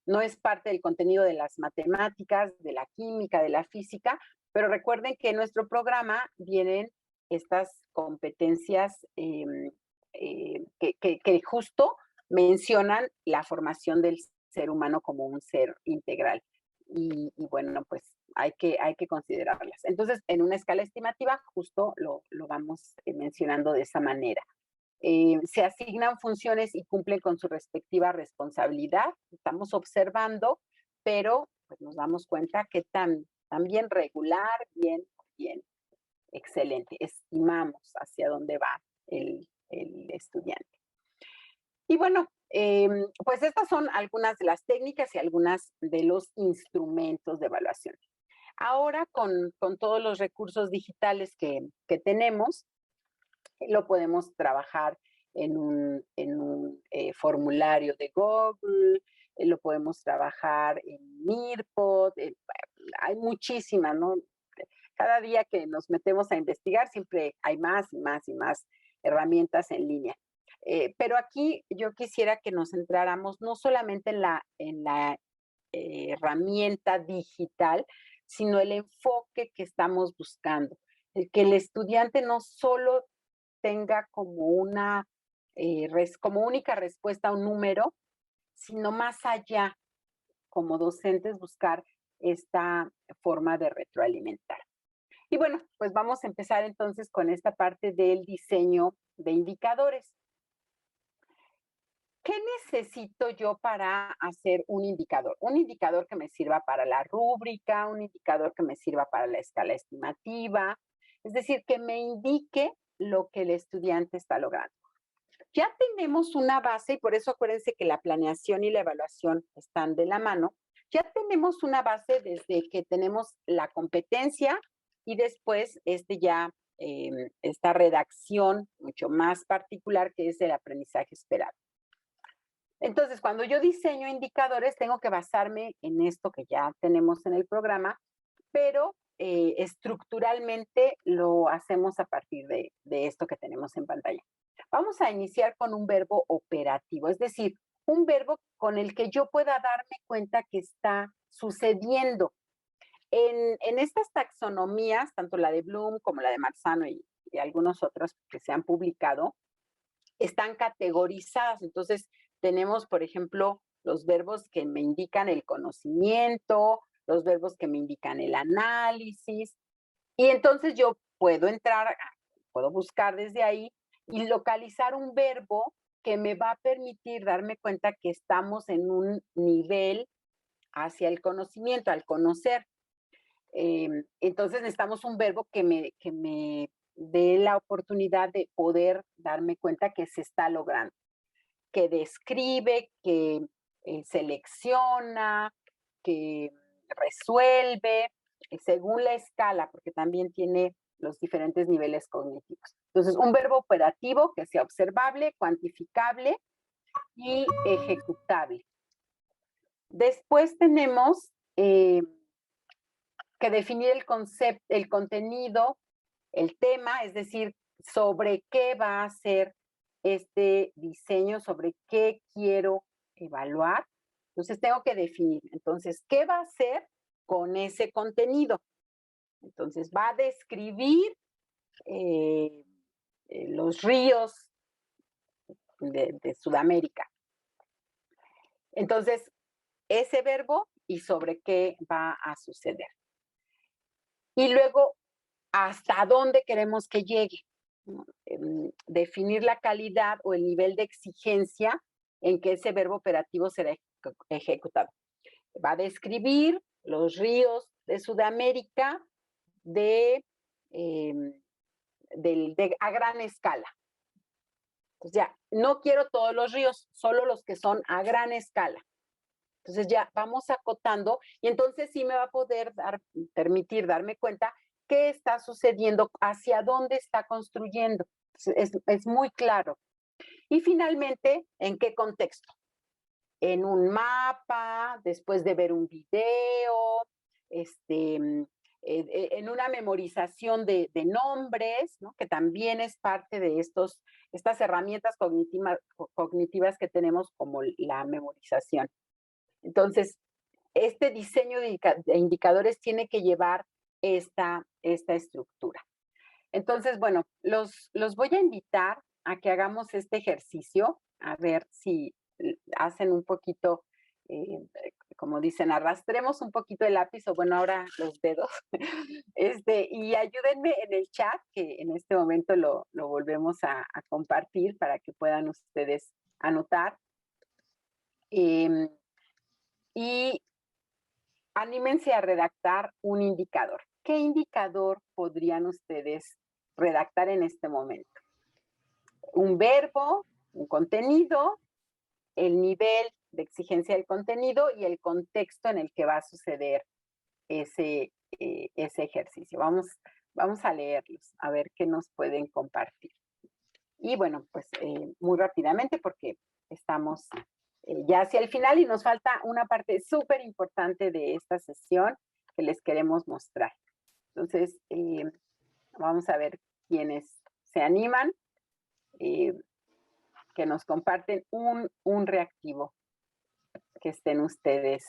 Speaker 4: no es parte del contenido de las matemáticas, de la química, de la física, pero recuerden que en nuestro programa vienen estas competencias que justo mencionan la formación del ser humano como un ser integral. Y bueno, pues hay que considerarlas. Entonces, en una escala estimativa, justo lo vamos mencionando de esa manera. Se asignan funciones y cumplen con su respectiva responsabilidad. Estamos observando, pero pues nos damos cuenta que también regular, bien, excelente. Estimamos hacia dónde va el estudiante. Y bueno, pues estas son algunas de las técnicas y algunas de los instrumentos de evaluación. Ahora, con todos los recursos digitales que tenemos, lo podemos trabajar en un formulario de Google, lo podemos trabajar en Nearpod, hay muchísimas, ¿no? Cada día que nos metemos a investigar, siempre hay más y más y más herramientas en línea. Pero aquí yo quisiera que nos centráramos no solamente en la herramienta digital, sino el enfoque que estamos buscando. Que el estudiante no solo tenga como única respuesta a un número, sino más allá, como docentes, buscar esta forma de retroalimentar. Y bueno, pues vamos a empezar entonces con esta parte del diseño de indicadores. ¿Qué necesito yo para hacer un indicador? Un indicador que me sirva para la rúbrica, un indicador que me sirva para la escala estimativa, es decir, que me indique lo que el estudiante está logrando. Ya tenemos una base, y por eso acuérdense que la planeación y la evaluación están de la mano. Ya tenemos una base desde que tenemos la competencia y después esta redacción mucho más particular que es el aprendizaje esperado. Entonces, cuando yo diseño indicadores, tengo que basarme en esto que ya tenemos en el programa, pero estructuralmente lo hacemos a partir de esto que tenemos en pantalla. Vamos a iniciar con un verbo operativo, es decir, un verbo con el que yo pueda darme cuenta que está sucediendo. En estas taxonomías, tanto la de Bloom como la de Marzano y algunos otros que se han publicado, están categorizadas. Entonces, tenemos, por ejemplo, los verbos que me indican el conocimiento, los verbos que me indican el análisis, y entonces yo puedo buscar desde ahí y localizar un verbo que me va a permitir darme cuenta que estamos en un nivel hacia el conocimiento, al conocer. Entonces necesitamos un verbo que me dé la oportunidad de poder darme cuenta que se está logrando, que describe, que selecciona, que resuelve, según la escala, porque también tiene los diferentes niveles cognitivos. Entonces, un verbo operativo que sea observable, cuantificable y ejecutable. Después tenemos que definir el concepto, el contenido, el tema, es decir, sobre qué va a ser este diseño, sobre qué quiero evaluar. Entonces, tengo que definir. Entonces, ¿qué va a hacer con ese contenido? Entonces, va a describir los ríos de Sudamérica. Entonces, ese verbo y sobre qué va a suceder. Y luego, ¿hasta dónde queremos que llegue? Definir la calidad o el nivel de exigencia en que ese verbo operativo será ejecutado. Va a describir los ríos de Sudamérica a gran escala. Entonces ya, no quiero todos los ríos, solo los que son a gran escala. Entonces ya vamos acotando y entonces sí me va a poder permitir darme cuenta qué está sucediendo, hacia dónde está construyendo. Es muy claro. Y finalmente, ¿en qué contexto? En un mapa, después de ver un video, en una memorización de nombres, ¿no? Que también es parte de estas herramientas cognitivas que tenemos como la memorización. Entonces, este diseño de indicadores tiene que llevar esta estructura. Entonces, bueno, los voy a invitar a que hagamos este ejercicio, a ver si hacen un poquito, como dicen, arrastremos un poquito el lápiz, o bueno, ahora los dedos, y ayúdenme en el chat, que en este momento lo volvemos a compartir para que puedan ustedes anotar. Y anímense a redactar un indicador. ¿Qué indicador podrían ustedes redactar en este momento? Un verbo, un contenido, el nivel de exigencia del contenido y el contexto en el que va a suceder ese ejercicio. Vamos a leerlos, a ver qué nos pueden compartir. Y bueno, pues muy rápidamente porque estamos ya hacia el final y nos falta una parte súper importante de esta sesión que les queremos mostrar. Entonces, vamos a ver quiénes se animan, que nos comparten un reactivo que estén ustedes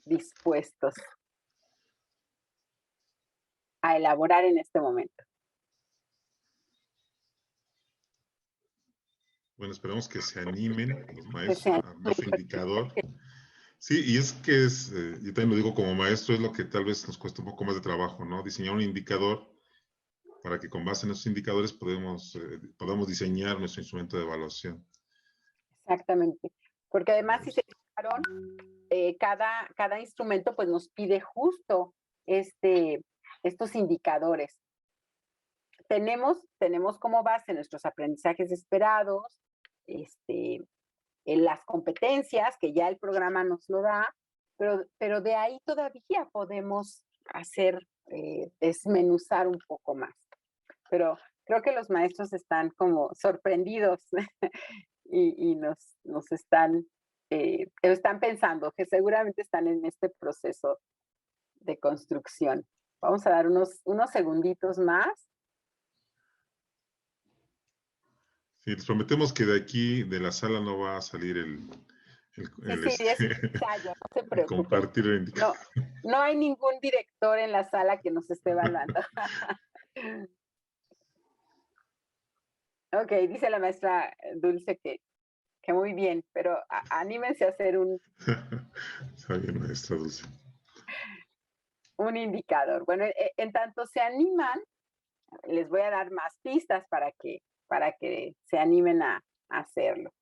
Speaker 4: dispuestos a elaborar en este momento.
Speaker 3: Bueno, esperamos que se animen los maestros a armar su indicador. Sí, y es que yo también lo digo como maestro, es lo que tal vez nos cuesta un poco más de trabajo, ¿no? Diseñar un indicador para que con base en esos indicadores podamos diseñar nuestro instrumento de evaluación.
Speaker 4: Exactamente, porque además si se fijaron, cada instrumento pues nos pide justo estos indicadores. Tenemos como base nuestros aprendizajes esperados, en las competencias que ya el programa nos lo da, pero de ahí todavía podemos desmenuzar un poco más. Pero creo que los maestros están como sorprendidos y nos están pensando que seguramente están en este proceso de construcción. Vamos a dar unos segunditos más.
Speaker 3: Sí, les prometemos que de aquí, de la sala, no va a salir
Speaker 4: es ensayo, no se preocupen.
Speaker 3: Compartir el indicador.
Speaker 4: No hay ningún director en la sala que nos esté evaluando. Ok, dice la maestra Dulce que muy bien, pero anímense a hacer
Speaker 3: Está bien, maestra Dulce.
Speaker 4: Un indicador. Bueno, en tanto se animan, les voy a dar más pistas para que se animen a hacerlo.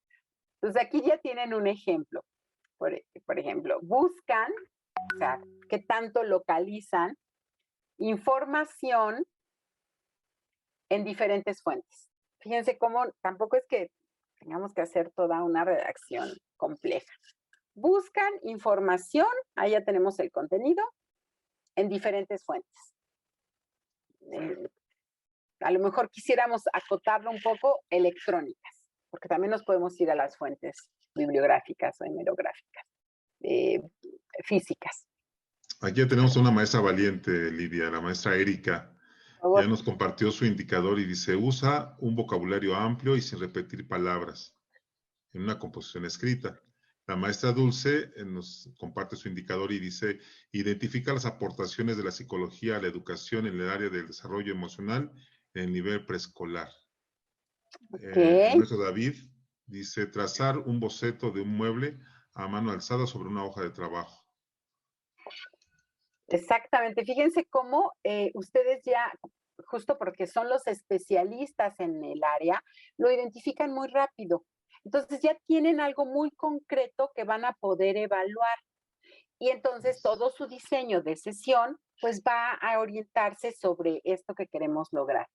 Speaker 4: Entonces aquí ya tienen un ejemplo. Por ejemplo, buscan, o sea, qué tanto localizan información en diferentes fuentes. Fíjense cómo tampoco es que tengamos que hacer toda una redacción compleja. Buscan información, ahí ya tenemos el contenido, en diferentes fuentes. A lo mejor quisiéramos acotarlo un poco, electrónicas, porque también nos podemos ir a las fuentes bibliográficas o hemerográficas, físicas.
Speaker 3: Aquí ya tenemos a una maestra valiente, Lidia, la maestra Erika. Ya nos compartió su indicador y dice, usa un vocabulario amplio y sin repetir palabras en una composición escrita. La maestra Dulce nos comparte su indicador y dice, identifica las aportaciones de la psicología a la educación en el área del desarrollo emocional en el nivel preescolar. El maestro David dice, trazar un boceto de un mueble a mano alzada sobre una hoja de trabajo.
Speaker 4: Exactamente. Fíjense cómo ustedes ya, justo porque son los especialistas en el área, lo identifican muy rápido. Entonces ya tienen algo muy concreto que van a poder evaluar. Y entonces todo su diseño de sesión pues va a orientarse sobre esto que queremos lograr.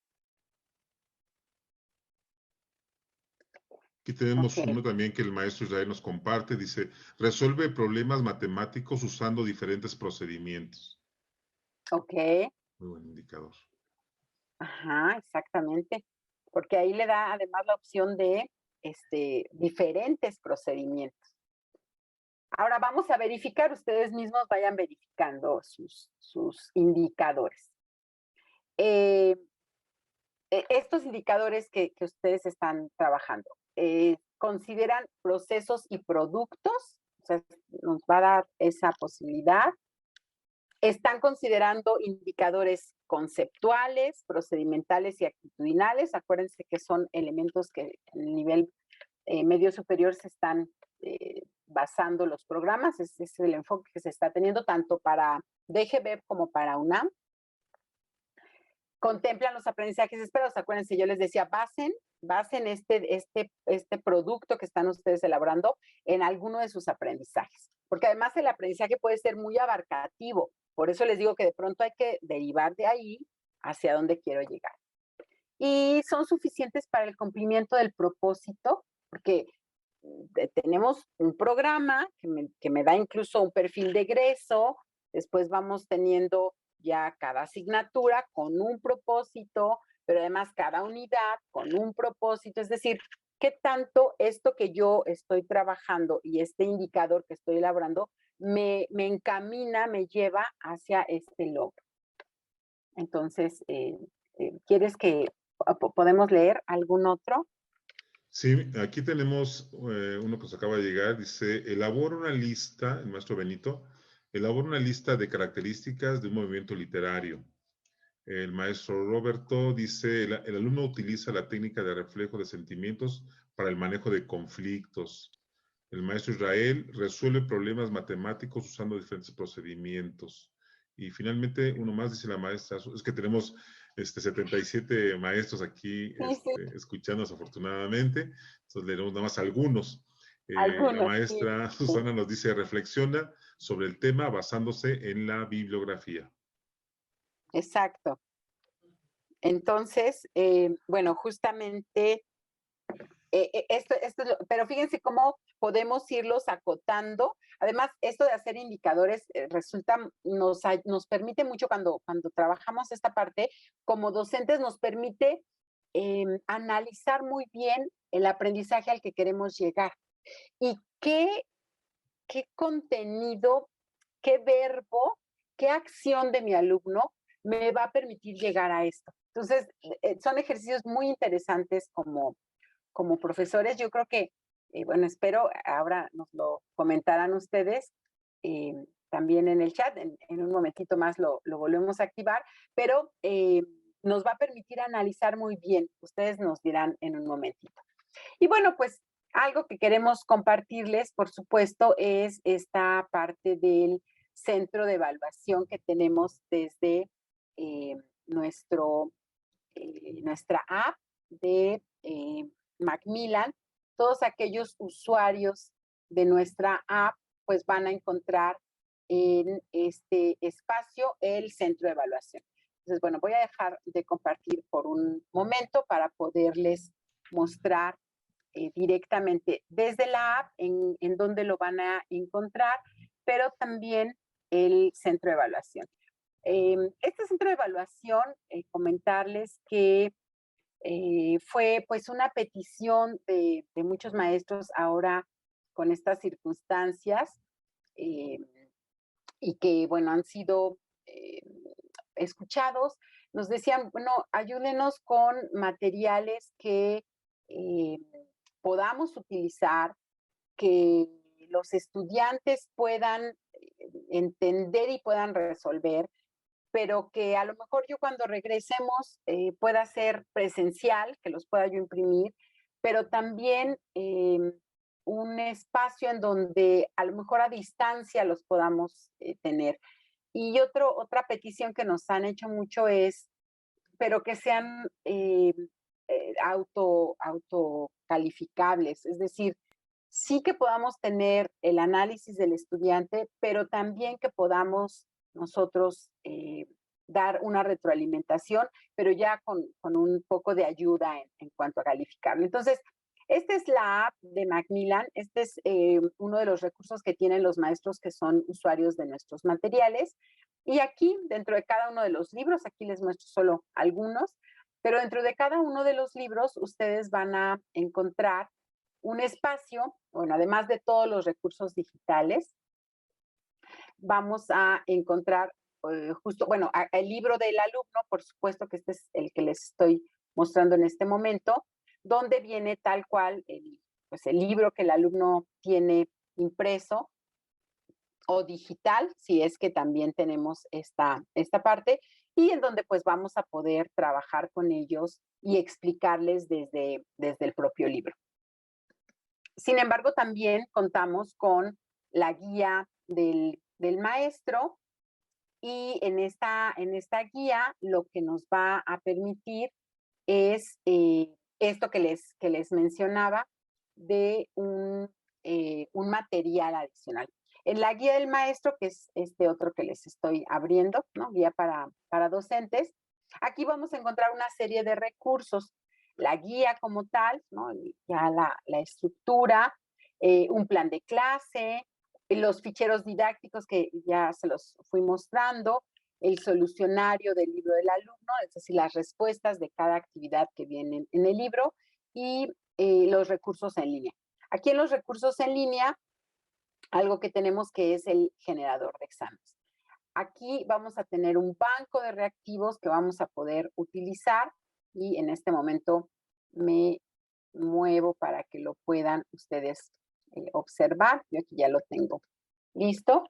Speaker 3: Aquí tenemos uno también que el maestro Israel nos comparte, dice, resuelve problemas matemáticos usando diferentes procedimientos.
Speaker 4: Ok.
Speaker 3: Muy buen indicador.
Speaker 4: Ajá, exactamente. Porque ahí le da además la opción de diferentes procedimientos. Ahora vamos a verificar, ustedes mismos vayan verificando sus indicadores. Estos indicadores que ustedes están trabajando, ¿consideran procesos y productos? O sea, nos va a dar esa posibilidad. ¿Están considerando indicadores conceptuales, procedimentales y actitudinales? Acuérdense que son elementos que en el nivel medio superior se están basando los programas. Ese es el enfoque que se está teniendo tanto para DGB como para UNAM. Contemplan los aprendizajes esperados. Acuérdense, yo les decía, basen este producto que están ustedes elaborando en alguno de sus aprendizajes. Porque además el aprendizaje puede ser muy abarcativo. Por eso les digo que de pronto hay que derivar de ahí hacia dónde quiero llegar. Y son suficientes para el cumplimiento del propósito, porque tenemos un programa que me da incluso un perfil de egreso, después vamos teniendo ya cada asignatura con un propósito, pero además cada unidad con un propósito, es decir, ¿qué tanto esto que yo estoy trabajando y este indicador que estoy elaborando me encamina, me lleva hacia este logro? Entonces, ¿quieres que podemos leer algún otro?
Speaker 3: Sí, aquí tenemos uno que nos acaba de llegar, dice, elabora una lista, el maestro Benito, elabora una lista de características de un movimiento literario. El maestro Roberto dice, el alumno utiliza la técnica de reflejo de sentimientos para el manejo de conflictos. El maestro Israel resuelve problemas matemáticos usando diferentes procedimientos. Y finalmente, uno más, dice la maestra, es que tenemos 77 maestros aquí escuchándonos afortunadamente, entonces leeremos nada más algunos. La maestra Susana nos dice, reflexiona sobre el tema basándose en la bibliografía.
Speaker 4: Exacto. Entonces, bueno, justamente, pero fíjense cómo podemos irlos acotando. Además, esto de hacer indicadores nos permite mucho cuando trabajamos esta parte, como docentes nos permite analizar muy bien el aprendizaje al que queremos llegar. Y qué contenido, qué verbo, qué acción de mi alumno me va a permitir llegar a esto. Entonces, son ejercicios muy interesantes como profesores. Yo creo que, bueno, espero ahora nos lo comentarán ustedes también en el chat. En un momentito más lo volvemos a activar, pero nos va a permitir analizar muy bien. Ustedes nos dirán en un momentito. Y bueno, pues algo que queremos compartirles, por supuesto, es esta parte del centro de evaluación que tenemos desde nuestra app de Macmillan. Todos aquellos usuarios de nuestra app pues van a encontrar en este espacio el centro de evaluación. Entonces, bueno, voy a dejar de compartir por un momento para poderles mostrar directamente desde la app en donde lo van a encontrar, pero también el centro de evaluación. Este centro de evaluación, comentarles que fue pues una petición de muchos maestros ahora con estas circunstancias, eh, y que, bueno, han sido escuchados. Nos decían, bueno, ayúdenos con materiales que eh, podamos utilizar, que los estudiantes puedan entender y puedan resolver, pero que a lo mejor yo cuando regresemos pueda ser presencial, que los pueda yo imprimir, pero también un espacio en donde a lo mejor a distancia los podamos tener. Y otra petición que nos han hecho mucho es, pero que sean autocalificables, es decir, sí que podamos tener el análisis del estudiante, pero también que podamos nosotros dar una retroalimentación, pero ya con un poco de ayuda en cuanto a calificarlo. Entonces, esta es la app de Macmillan. Este es uno de los recursos que tienen los maestros que son usuarios de nuestros materiales. Y aquí, dentro de cada uno de los libros, aquí les muestro solo algunos, pero dentro de cada uno de los libros ustedes van a encontrar un espacio, bueno, además de todos los recursos digitales, vamos a encontrar justo, bueno, el libro del alumno, por supuesto que este es el que les estoy mostrando en este momento, donde viene tal cual pues el libro que el alumno tiene impreso o digital, si es que también tenemos esta parte, y en donde pues vamos a poder trabajar con ellos y explicarles desde el propio libro. Sin embargo, también contamos con la guía del maestro, y en esta guía lo que nos va a permitir es esto que les mencionaba de un material adicional. En la guía del maestro, que es este otro que les estoy abriendo, ¿no? Guía para docentes, aquí vamos a encontrar una serie de recursos. La guía como tal, ¿no? Ya la estructura, un plan de clase, los ficheros didácticos que ya se los fui mostrando, el solucionario del libro del alumno, es decir, las respuestas de cada actividad que vienen en el libro, y los recursos en línea. Aquí en los recursos en línea, algo que tenemos que es el generador de exámenes. Aquí vamos a tener un banco de reactivos que vamos a poder utilizar, y en este momento me muevo para que lo puedan ustedes observar. Yo aquí ya lo tengo listo.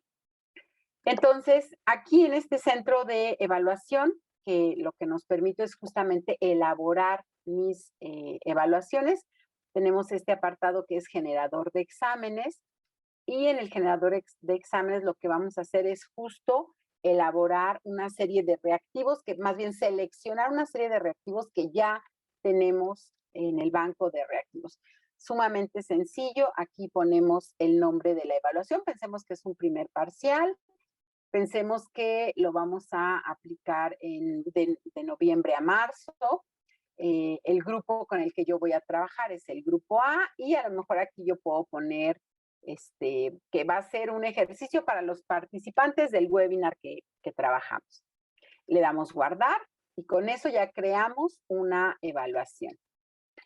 Speaker 4: Entonces, aquí en este centro de evaluación, que lo que nos permite es justamente elaborar mis evaluaciones, tenemos este apartado que es generador de exámenes, y en el generador de exámenes lo que vamos a hacer es justo elaborar una serie de reactivos, que más bien seleccionar una serie de reactivos que ya tenemos en el banco de reactivos. Sumamente sencillo, aquí ponemos el nombre de la evaluación, pensemos que es un primer parcial, pensemos que lo vamos a aplicar de noviembre a marzo. El grupo con el que yo voy a trabajar es el grupo A, y a lo mejor aquí yo puedo poner que va a ser un ejercicio para los participantes del webinar que trabajamos. Le damos guardar y con eso ya creamos una evaluación.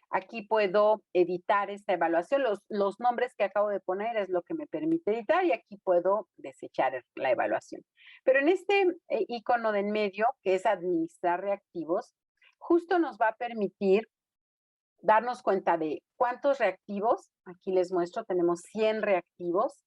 Speaker 4: Aquí puedo editar esta evaluación. Los nombres que acabo de poner es lo que me permite editar, y aquí puedo desechar la evaluación. Pero en este icono de en medio, que es administrar reactivos, justo nos va a permitir darnos cuenta de cuántos reactivos. Aquí les muestro, tenemos 100 reactivos.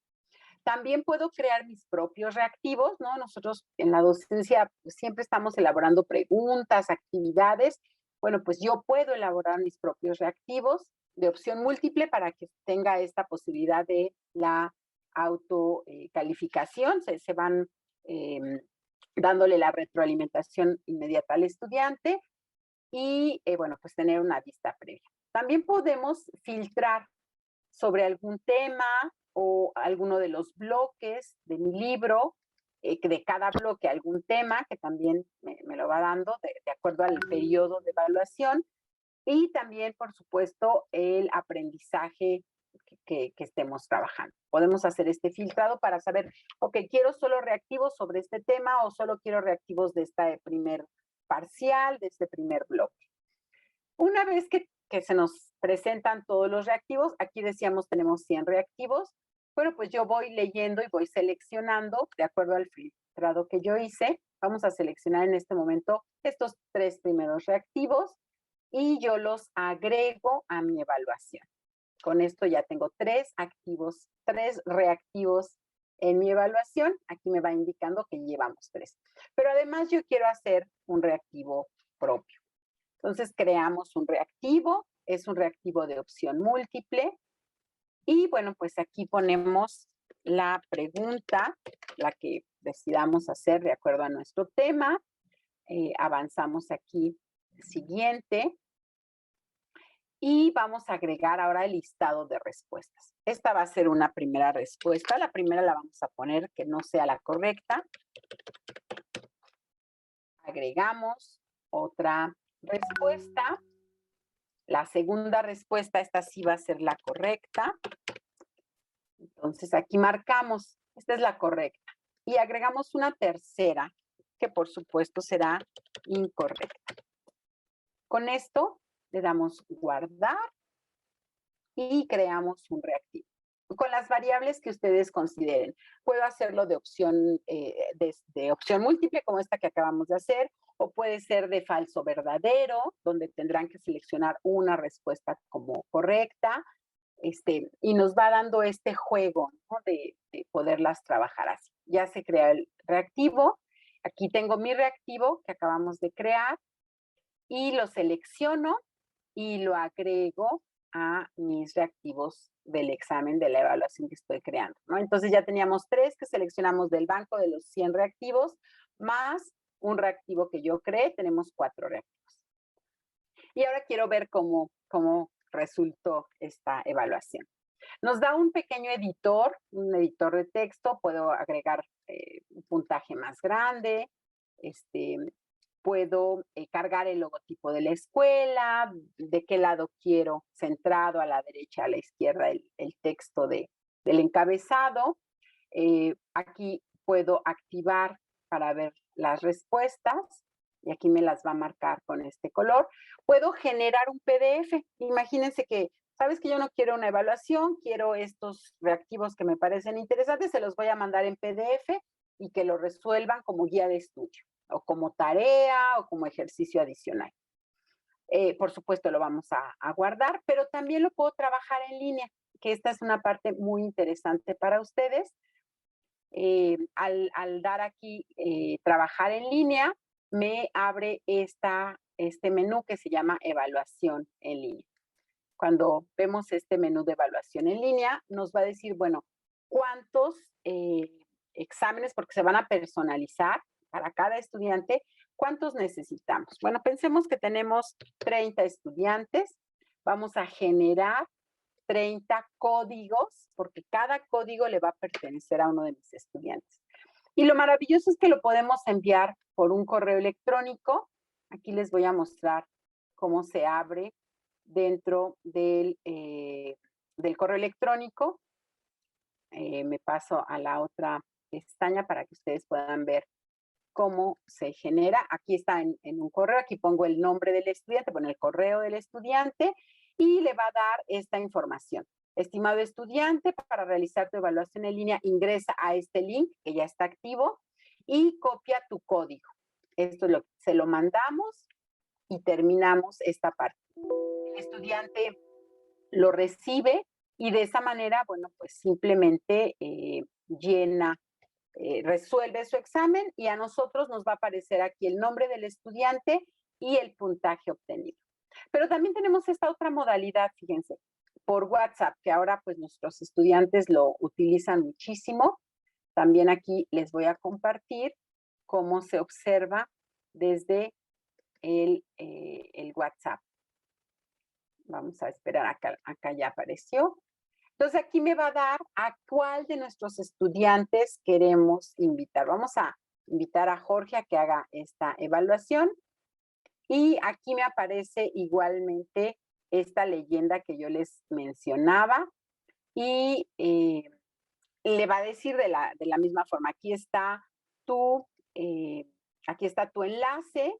Speaker 4: También puedo crear mis propios reactivos, ¿no? Nosotros en la docencia pues, siempre estamos elaborando preguntas, actividades. Bueno, pues yo puedo elaborar mis propios reactivos de opción múltiple para que tenga esta posibilidad de la autocalificación. Se van dándole la retroalimentación inmediata al estudiante, y bueno, pues tener una vista previa. También podemos filtrar sobre algún tema o alguno de los bloques de mi libro, de cada bloque algún tema que también me lo va dando de acuerdo al periodo de evaluación, y también, por supuesto, el aprendizaje que estemos trabajando. Podemos hacer este filtrado para saber, ok, quiero solo reactivos sobre este tema o solo quiero reactivos de este primer parcial, de este primer bloque. Una vez que se nos presentan todos los reactivos, aquí decíamos tenemos 100 reactivos, bueno, pues yo voy leyendo y voy seleccionando de acuerdo al filtrado que yo hice. Vamos a seleccionar en este momento estos 3 primeros reactivos y yo los agrego a mi evaluación. Con esto ya tengo 3 reactivos en mi evaluación. Aquí me va indicando que llevamos 3. Pero además yo quiero hacer un reactivo propio. Entonces creamos un reactivo, es un reactivo de opción múltiple. Y bueno, pues aquí ponemos la pregunta, la que decidamos hacer de acuerdo a nuestro tema. Avanzamos aquí, siguiente. Y vamos a agregar ahora el listado de respuestas. Esta va a ser una primera respuesta. La primera la vamos a poner que no sea la correcta. Agregamos otra respuesta. La segunda respuesta, esta sí va a ser la correcta. Entonces aquí marcamos, esta es la correcta. Y agregamos una tercera, que por supuesto será incorrecta. Con esto le damos guardar y creamos un reactivo. Con las variables que ustedes consideren. Puedo hacerlo de opción múltiple, como esta que acabamos de hacer, o puede ser de falso verdadero, donde tendrán que seleccionar una respuesta como correcta, y nos va dando este juego, ¿no? de poderlas trabajar así. Ya se crea el reactivo. Aquí tengo mi reactivo que acabamos de crear y lo selecciono y lo agrego a mis reactivos del examen de la evaluación que estoy creando, ¿no? Entonces ya teníamos 3 que seleccionamos del banco de los 100 reactivos, más un reactivo que yo creé, tenemos 4 reactivos. Y ahora quiero ver cómo resultó esta evaluación. Nos da un pequeño editor, un editor de texto, puedo agregar un puntaje más grande, puedo cargar el logotipo de la escuela, de qué lado quiero, centrado a la derecha, a la izquierda, el texto del encabezado. Aquí puedo activar para ver las respuestas y aquí me las va a marcar con este color. Puedo generar un PDF. Imagínense que, sabes que yo no quiero una evaluación, quiero estos reactivos que me parecen interesantes, se los voy a mandar en PDF y que lo resuelvan como guía de estudio, o como tarea, o como ejercicio adicional. Por supuesto lo vamos a guardar, pero también lo puedo trabajar en línea, que esta es una parte muy interesante para ustedes. Al dar aquí trabajar en línea, me abre este menú que se llama evaluación en línea. Cuando vemos este menú de evaluación en línea, nos va a decir, bueno, cuántos exámenes, porque se van a personalizar para cada estudiante, ¿cuántos necesitamos? Bueno, pensemos que tenemos 30 estudiantes, vamos a generar 30 códigos, porque cada código le va a pertenecer a uno de mis estudiantes. Y lo maravilloso es que lo podemos enviar por un correo electrónico. Aquí les voy a mostrar cómo se abre dentro del correo electrónico. Me paso a la otra pestaña para que ustedes puedan ver cómo se genera. Aquí está en un correo, aquí pongo el nombre del estudiante, bueno, el correo del estudiante y le va a dar esta información. Estimado estudiante, para realizar tu evaluación en línea, ingresa a este link que ya está activo y copia tu código. Esto se lo mandamos y terminamos esta parte. El estudiante lo recibe y de esa manera, bueno, pues simplemente resuelve su examen y a nosotros nos va a aparecer aquí el nombre del estudiante y el puntaje obtenido. Pero también tenemos esta otra modalidad, fíjense, por WhatsApp, que ahora pues nuestros estudiantes lo utilizan muchísimo. También aquí les voy a compartir cómo se observa desde el WhatsApp. Vamos a esperar, acá ya apareció. Entonces aquí me va a dar a cuál de nuestros estudiantes queremos invitar. Vamos a invitar a Jorge a que haga esta evaluación. Y aquí me aparece igualmente esta leyenda que yo les mencionaba. y le va a decir de la misma forma, aquí está tu enlace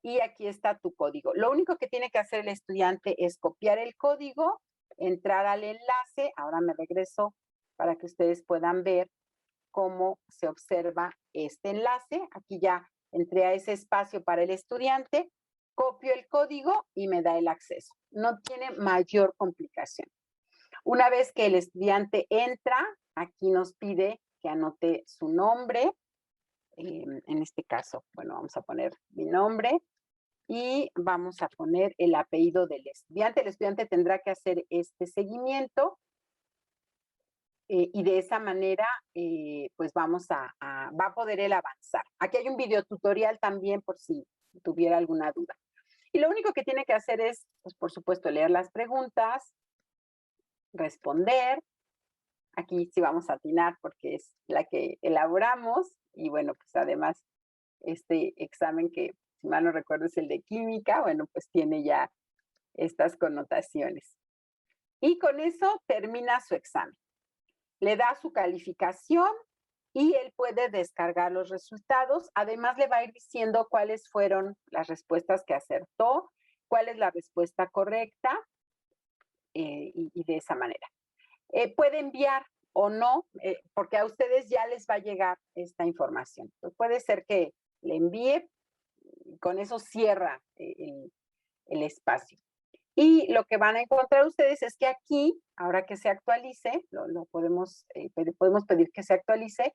Speaker 4: y aquí está tu código. Lo único que tiene que hacer el estudiante es copiar el código, entrar al enlace. Ahora me regreso para que ustedes puedan ver cómo se observa este enlace. Aquí ya entré a ese espacio para el estudiante, copio el código y me da el acceso. No tiene mayor complicación. Una vez que el estudiante entra, aquí nos pide que anote su nombre. En este caso, bueno, vamos a poner mi nombre y vamos a poner el apellido del estudiante. El estudiante tendrá que hacer este seguimiento y de esa manera, pues va a poder él avanzar. Aquí hay un video tutorial también por si tuviera alguna duda. Y lo único que tiene que hacer es, pues por supuesto, leer las preguntas, responder. Aquí sí vamos a atinar porque es la que elaboramos. Y bueno, pues además, este examen que, si mal no recuerdo, es el de química, bueno, pues tiene ya estas connotaciones. Y con eso termina su examen. Le da su calificación y él puede descargar los resultados. Además, le va a ir diciendo cuáles fueron las respuestas que acertó, cuál es la respuesta correcta y de esa manera. Puede enviar o no, porque a ustedes ya les va a llegar esta información. Entonces, puede ser que le envíe, con eso cierra el espacio. Y lo que van a encontrar ustedes es que aquí, ahora que se actualice, lo podemos pedir que se actualice,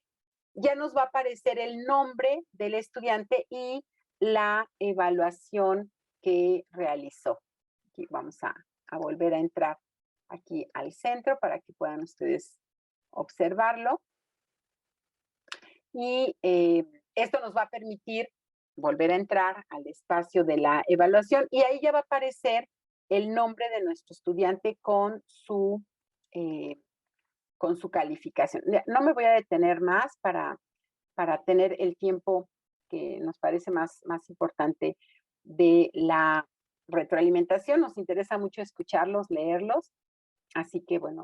Speaker 4: ya nos va a aparecer el nombre del estudiante y la evaluación que realizó. Aquí vamos a volver a entrar aquí al centro para que puedan ustedes observarlo. Y esto nos va a permitir volver a entrar al espacio de la evaluación y ahí ya va a aparecer el nombre de nuestro estudiante con su calificación. No me voy a detener más para tener el tiempo que nos parece más importante de la retroalimentación. Nos interesa mucho escucharlos, leerlos. Así que, bueno,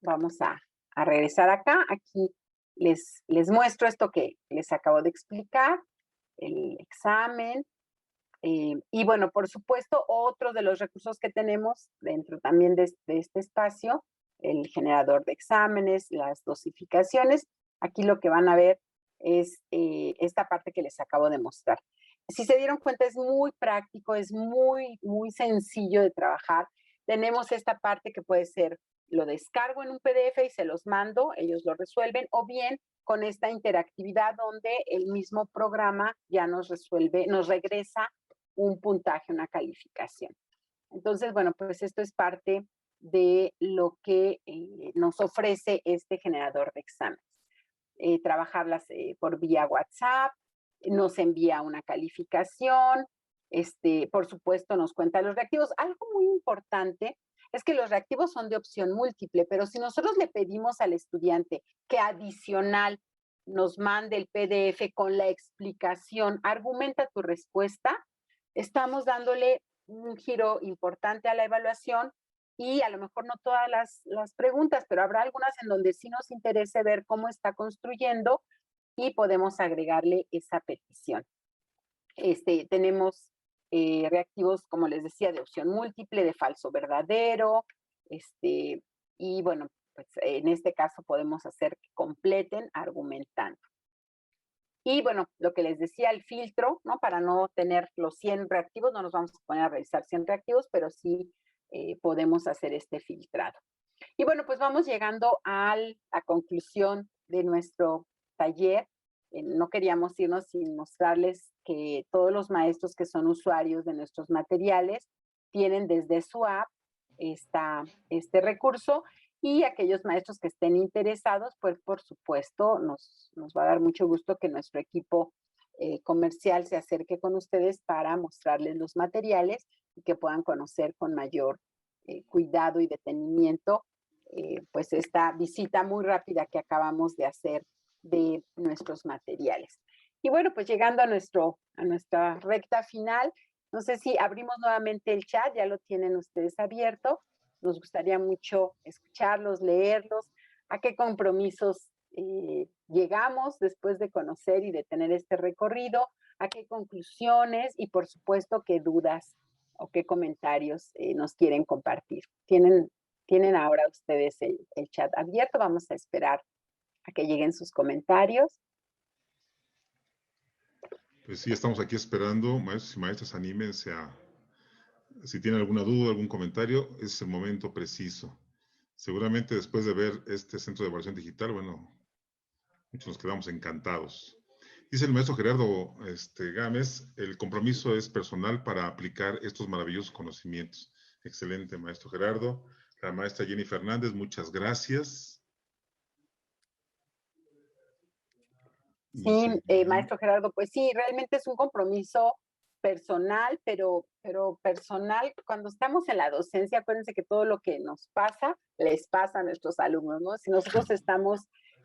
Speaker 4: vamos a regresar acá. Aquí les muestro esto que les acabo de explicar, el examen. Y bueno, por supuesto, otro de los recursos que tenemos dentro también de este espacio, el generador de exámenes, las dosificaciones. Aquí lo que van a ver es esta parte que les acabo de mostrar. Si se dieron cuenta, es muy práctico, es muy sencillo de trabajar. Tenemos esta parte que puede ser, lo descargo en un PDF y se los mando, ellos lo resuelven, o bien con esta interactividad donde el mismo programa ya nos resuelve, nos regresa un puntaje, una calificación. Entonces, bueno, pues esto es parte de lo que nos ofrece este generador de exámenes. Trabajarlas por vía WhatsApp, nos envía una calificación, por supuesto nos cuenta los reactivos. Algo muy importante es que los reactivos son de opción múltiple, pero si nosotros le pedimos al estudiante que adicional nos mande el PDF con la explicación, argumenta tu respuesta, estamos dándole un giro importante a la evaluación y a lo mejor no todas las preguntas, pero habrá algunas en donde sí nos interese ver cómo está construyendo y podemos agregarle esa petición. Tenemos reactivos, como les decía, de opción múltiple, de falso verdadero, y bueno, pues en este caso podemos hacer que completen argumentando. Y bueno, lo que les decía, el filtro, ¿no? Para no tener los 100 reactivos, no nos vamos a poner a revisar 100 reactivos, pero sí podemos hacer este filtrado. Y bueno, pues vamos llegando a la conclusión de nuestro taller. No queríamos irnos sin mostrarles que todos los maestros que son usuarios de nuestros materiales tienen desde su app este recurso, y aquellos maestros que estén interesados, pues por supuesto nos va a dar mucho gusto que nuestro equipo comercial se acerque con ustedes para mostrarles los materiales y que puedan conocer con mayor cuidado y detenimiento pues esta visita muy rápida que acabamos de hacer de nuestros materiales. Y bueno, pues llegando a nuestra recta final, no sé si abrimos nuevamente el chat, ya lo tienen ustedes abierto, nos gustaría mucho escucharlos, leerlos, a qué compromisos llegamos después de conocer y de tener este recorrido, a qué conclusiones y por supuesto qué dudas o qué comentarios nos quieren compartir. Tienen ahora ustedes el chat abierto, vamos a esperar a que lleguen sus comentarios.
Speaker 3: Pues sí, estamos aquí esperando, maestros y maestras, anímense a, si tienen alguna duda, algún comentario, es el momento preciso. Seguramente después de ver este centro de evaluación digital, bueno, muchos nos quedamos encantados. Dice el maestro Gerardo Gámez, el compromiso es personal para aplicar estos maravillosos conocimientos. Excelente, maestro Gerardo. La maestra Jenny Fernández, muchas gracias.
Speaker 4: Sí, maestro Gerardo, pues sí, realmente es un compromiso personal, pero personal, cuando estamos en la docencia, acuérdense que todo lo que nos pasa, les pasa a nuestros alumnos, ¿no? Si nosotros estamos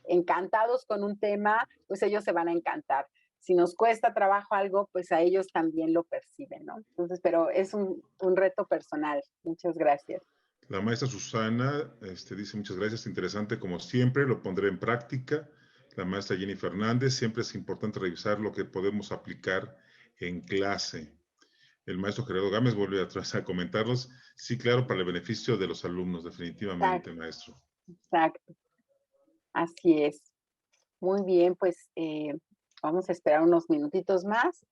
Speaker 4: encantados con un tema, pues ellos se van a encantar. Si nos cuesta trabajo algo, pues a ellos también lo perciben, ¿no? Entonces, pero es un reto personal. Muchas gracias.
Speaker 3: La maestra Susana dice muchas gracias, interesante como siempre, lo pondré en práctica. La maestra Jenny Fernández, siempre es importante revisar lo que podemos aplicar en clase. El maestro Gerardo Gámez vuelve atrás a comentarlos. Sí, claro, para el beneficio de los alumnos, definitivamente,
Speaker 4: Exacto.
Speaker 3: maestro.
Speaker 4: Exacto. Así es. Muy bien, pues vamos a esperar unos minutitos más.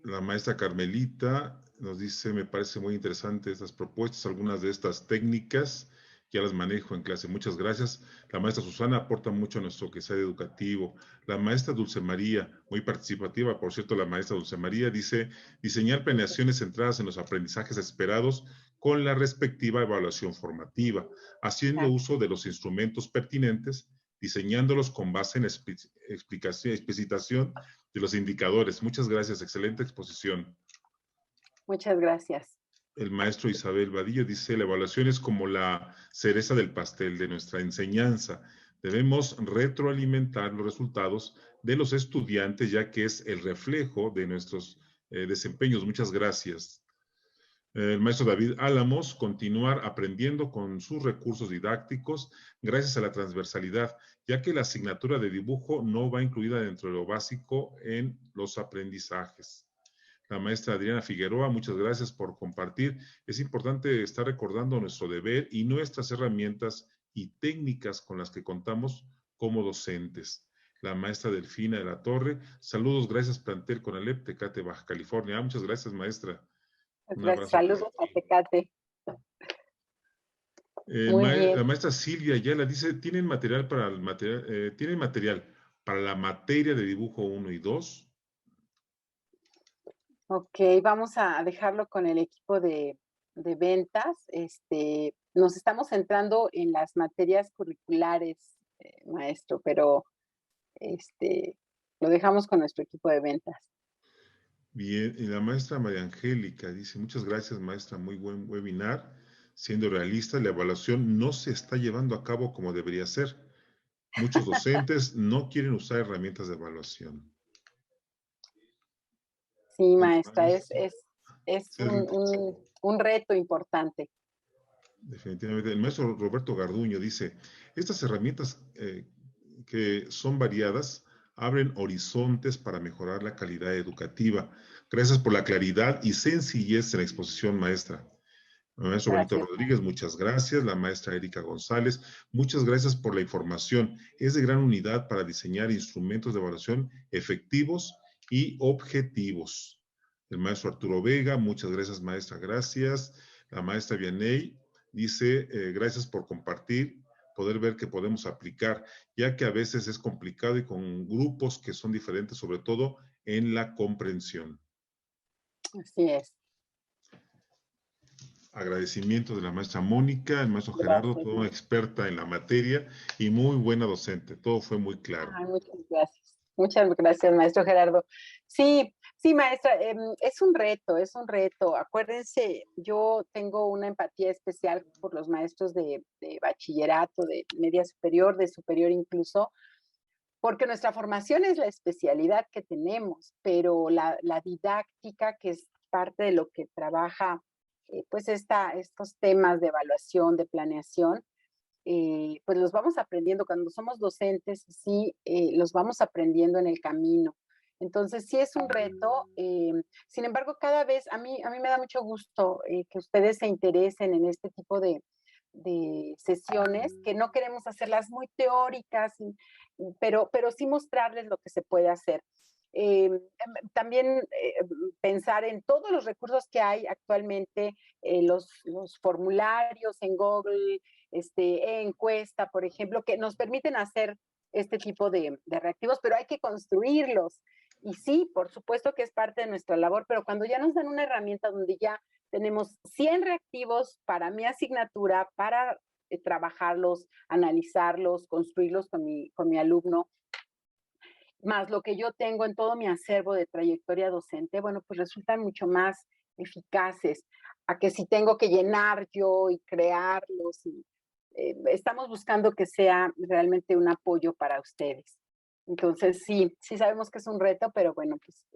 Speaker 3: La maestra Carmelita nos dice, me parece muy interesante estas propuestas, algunas de estas técnicas ya las manejo en clase. Muchas gracias. La maestra Susana aporta mucho a nuestro quehacer educativo. La maestra Dulce María, muy participativa, por cierto, la maestra Dulce María dice, diseñar planeaciones centradas en los aprendizajes esperados con la respectiva evaluación formativa, haciendo uso de los instrumentos pertinentes, diseñándolos con base en explicitación de los indicadores. Muchas gracias, excelente exposición.
Speaker 4: Muchas gracias.
Speaker 3: El maestro Isabel Vadillo dice, la evaluación es como la cereza del pastel de nuestra enseñanza. Debemos retroalimentar los resultados de los estudiantes, ya que es el reflejo de nuestros desempeños. Muchas gracias. El maestro David Álamos, continuar aprendiendo con sus recursos didácticos gracias a la transversalidad, ya que la asignatura de dibujo no va incluida dentro de lo básico en los aprendizajes. La maestra Adriana Figueroa, muchas gracias por compartir. Es importante estar recordando nuestro deber y nuestras herramientas y técnicas con las que contamos como docentes. La maestra Delfina de la Torre, saludos, gracias plantel Conalep, Tecate, Baja California. Muchas gracias, maestra. Un abrazo.
Speaker 4: Saludos a Tecate.
Speaker 3: La maestra Silvia Ayala dice, ¿tienen material para la materia de dibujo 1 y 2?
Speaker 4: Ok, vamos a dejarlo con el equipo de ventas. Nos estamos centrando en las materias curriculares, maestro, pero lo dejamos con nuestro equipo de ventas.
Speaker 3: Bien, y la maestra María Angélica dice, muchas gracias, maestra, muy buen webinar. Siendo realista, la evaluación no se está llevando a cabo como debería ser. Muchos docentes no quieren usar herramientas de evaluación.
Speaker 4: Sí, maestra, es un reto importante.
Speaker 3: Definitivamente. El maestro Roberto Garduño dice, estas herramientas que son variadas abren horizontes para mejorar la calidad educativa. Gracias por la claridad y sencillez en la exposición, maestra. El maestro Benito Rodríguez, muchas gracias. La maestra Erika González, muchas gracias por la información. Es de gran unidad para diseñar instrumentos de evaluación efectivos y objetivos. El maestro Arturo Vega, muchas gracias, maestra, gracias. La maestra Vianey dice, gracias por compartir, poder ver que podemos aplicar, ya que a veces es complicado y con grupos que son diferentes, sobre todo en la comprensión.
Speaker 4: Así es.
Speaker 3: Agradecimiento de la maestra Mónica, el maestro Gerardo, toda una experta en la materia y muy buena docente. Todo fue muy claro.
Speaker 4: Muchas gracias. Muchas gracias, maestro Gerardo. Sí, maestra, es un reto. Acuérdense, yo tengo una empatía especial por los maestros de bachillerato, de media superior, de superior incluso, porque nuestra formación es la especialidad que tenemos, pero la didáctica, que es parte de lo que trabaja pues estos temas de evaluación, de planeación, pues los vamos aprendiendo cuando somos docentes, sí, los vamos aprendiendo en el camino. Entonces, sí es un reto. Sin embargo, cada vez a mí me da mucho gusto que ustedes se interesen en este tipo de sesiones, que no queremos hacerlas muy teóricas, pero sí mostrarles lo que se puede hacer. También pensar en todos los recursos que hay actualmente, los formularios en Google, encuesta, por ejemplo, que nos permiten hacer este tipo de reactivos, pero hay que construirlos. Y sí, por supuesto que es parte de nuestra labor, pero cuando ya nos dan una herramienta donde ya tenemos 100 reactivos para mi asignatura, para trabajarlos, analizarlos, construirlos con mi alumno, más lo que yo tengo en todo mi acervo de trayectoria docente, bueno, pues resultan mucho más eficaces a que si tengo que llenar yo y crearlos. Estamos buscando que sea realmente un apoyo para ustedes. Entonces, sí sabemos que es un reto, pero bueno, pues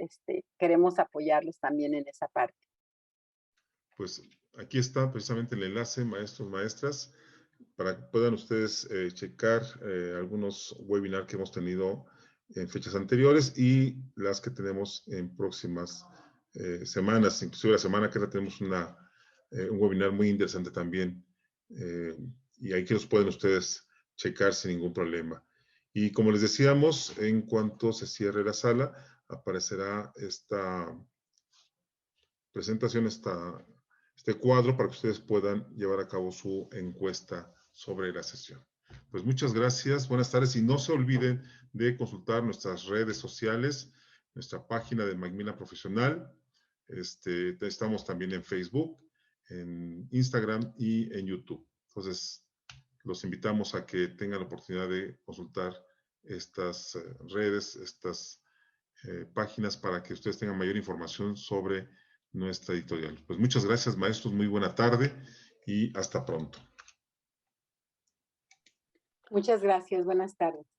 Speaker 4: queremos apoyarlos también en esa parte.
Speaker 3: Pues aquí está precisamente el enlace, maestros, maestras, para que puedan ustedes checar algunos webinars que hemos tenido en fechas anteriores y las que tenemos en próximas semanas. Inclusive la semana que tenemos un webinar muy interesante también. Y ahí que los pueden ustedes checar sin ningún problema. Y como les decíamos, en cuanto se cierre la sala, aparecerá esta presentación, este cuadro para que ustedes puedan llevar a cabo su encuesta sobre la sesión. Pues muchas gracias, buenas tardes y no se olviden de consultar nuestras redes sociales, nuestra página de Macmillan Profesional. Estamos también en Facebook, en Instagram y en YouTube. Entonces, los invitamos a que tengan la oportunidad de consultar estas redes, estas páginas para que ustedes tengan mayor información sobre nuestra editorial. Pues muchas gracias, maestros, muy buena tarde y hasta pronto.
Speaker 4: Muchas gracias, buenas tardes.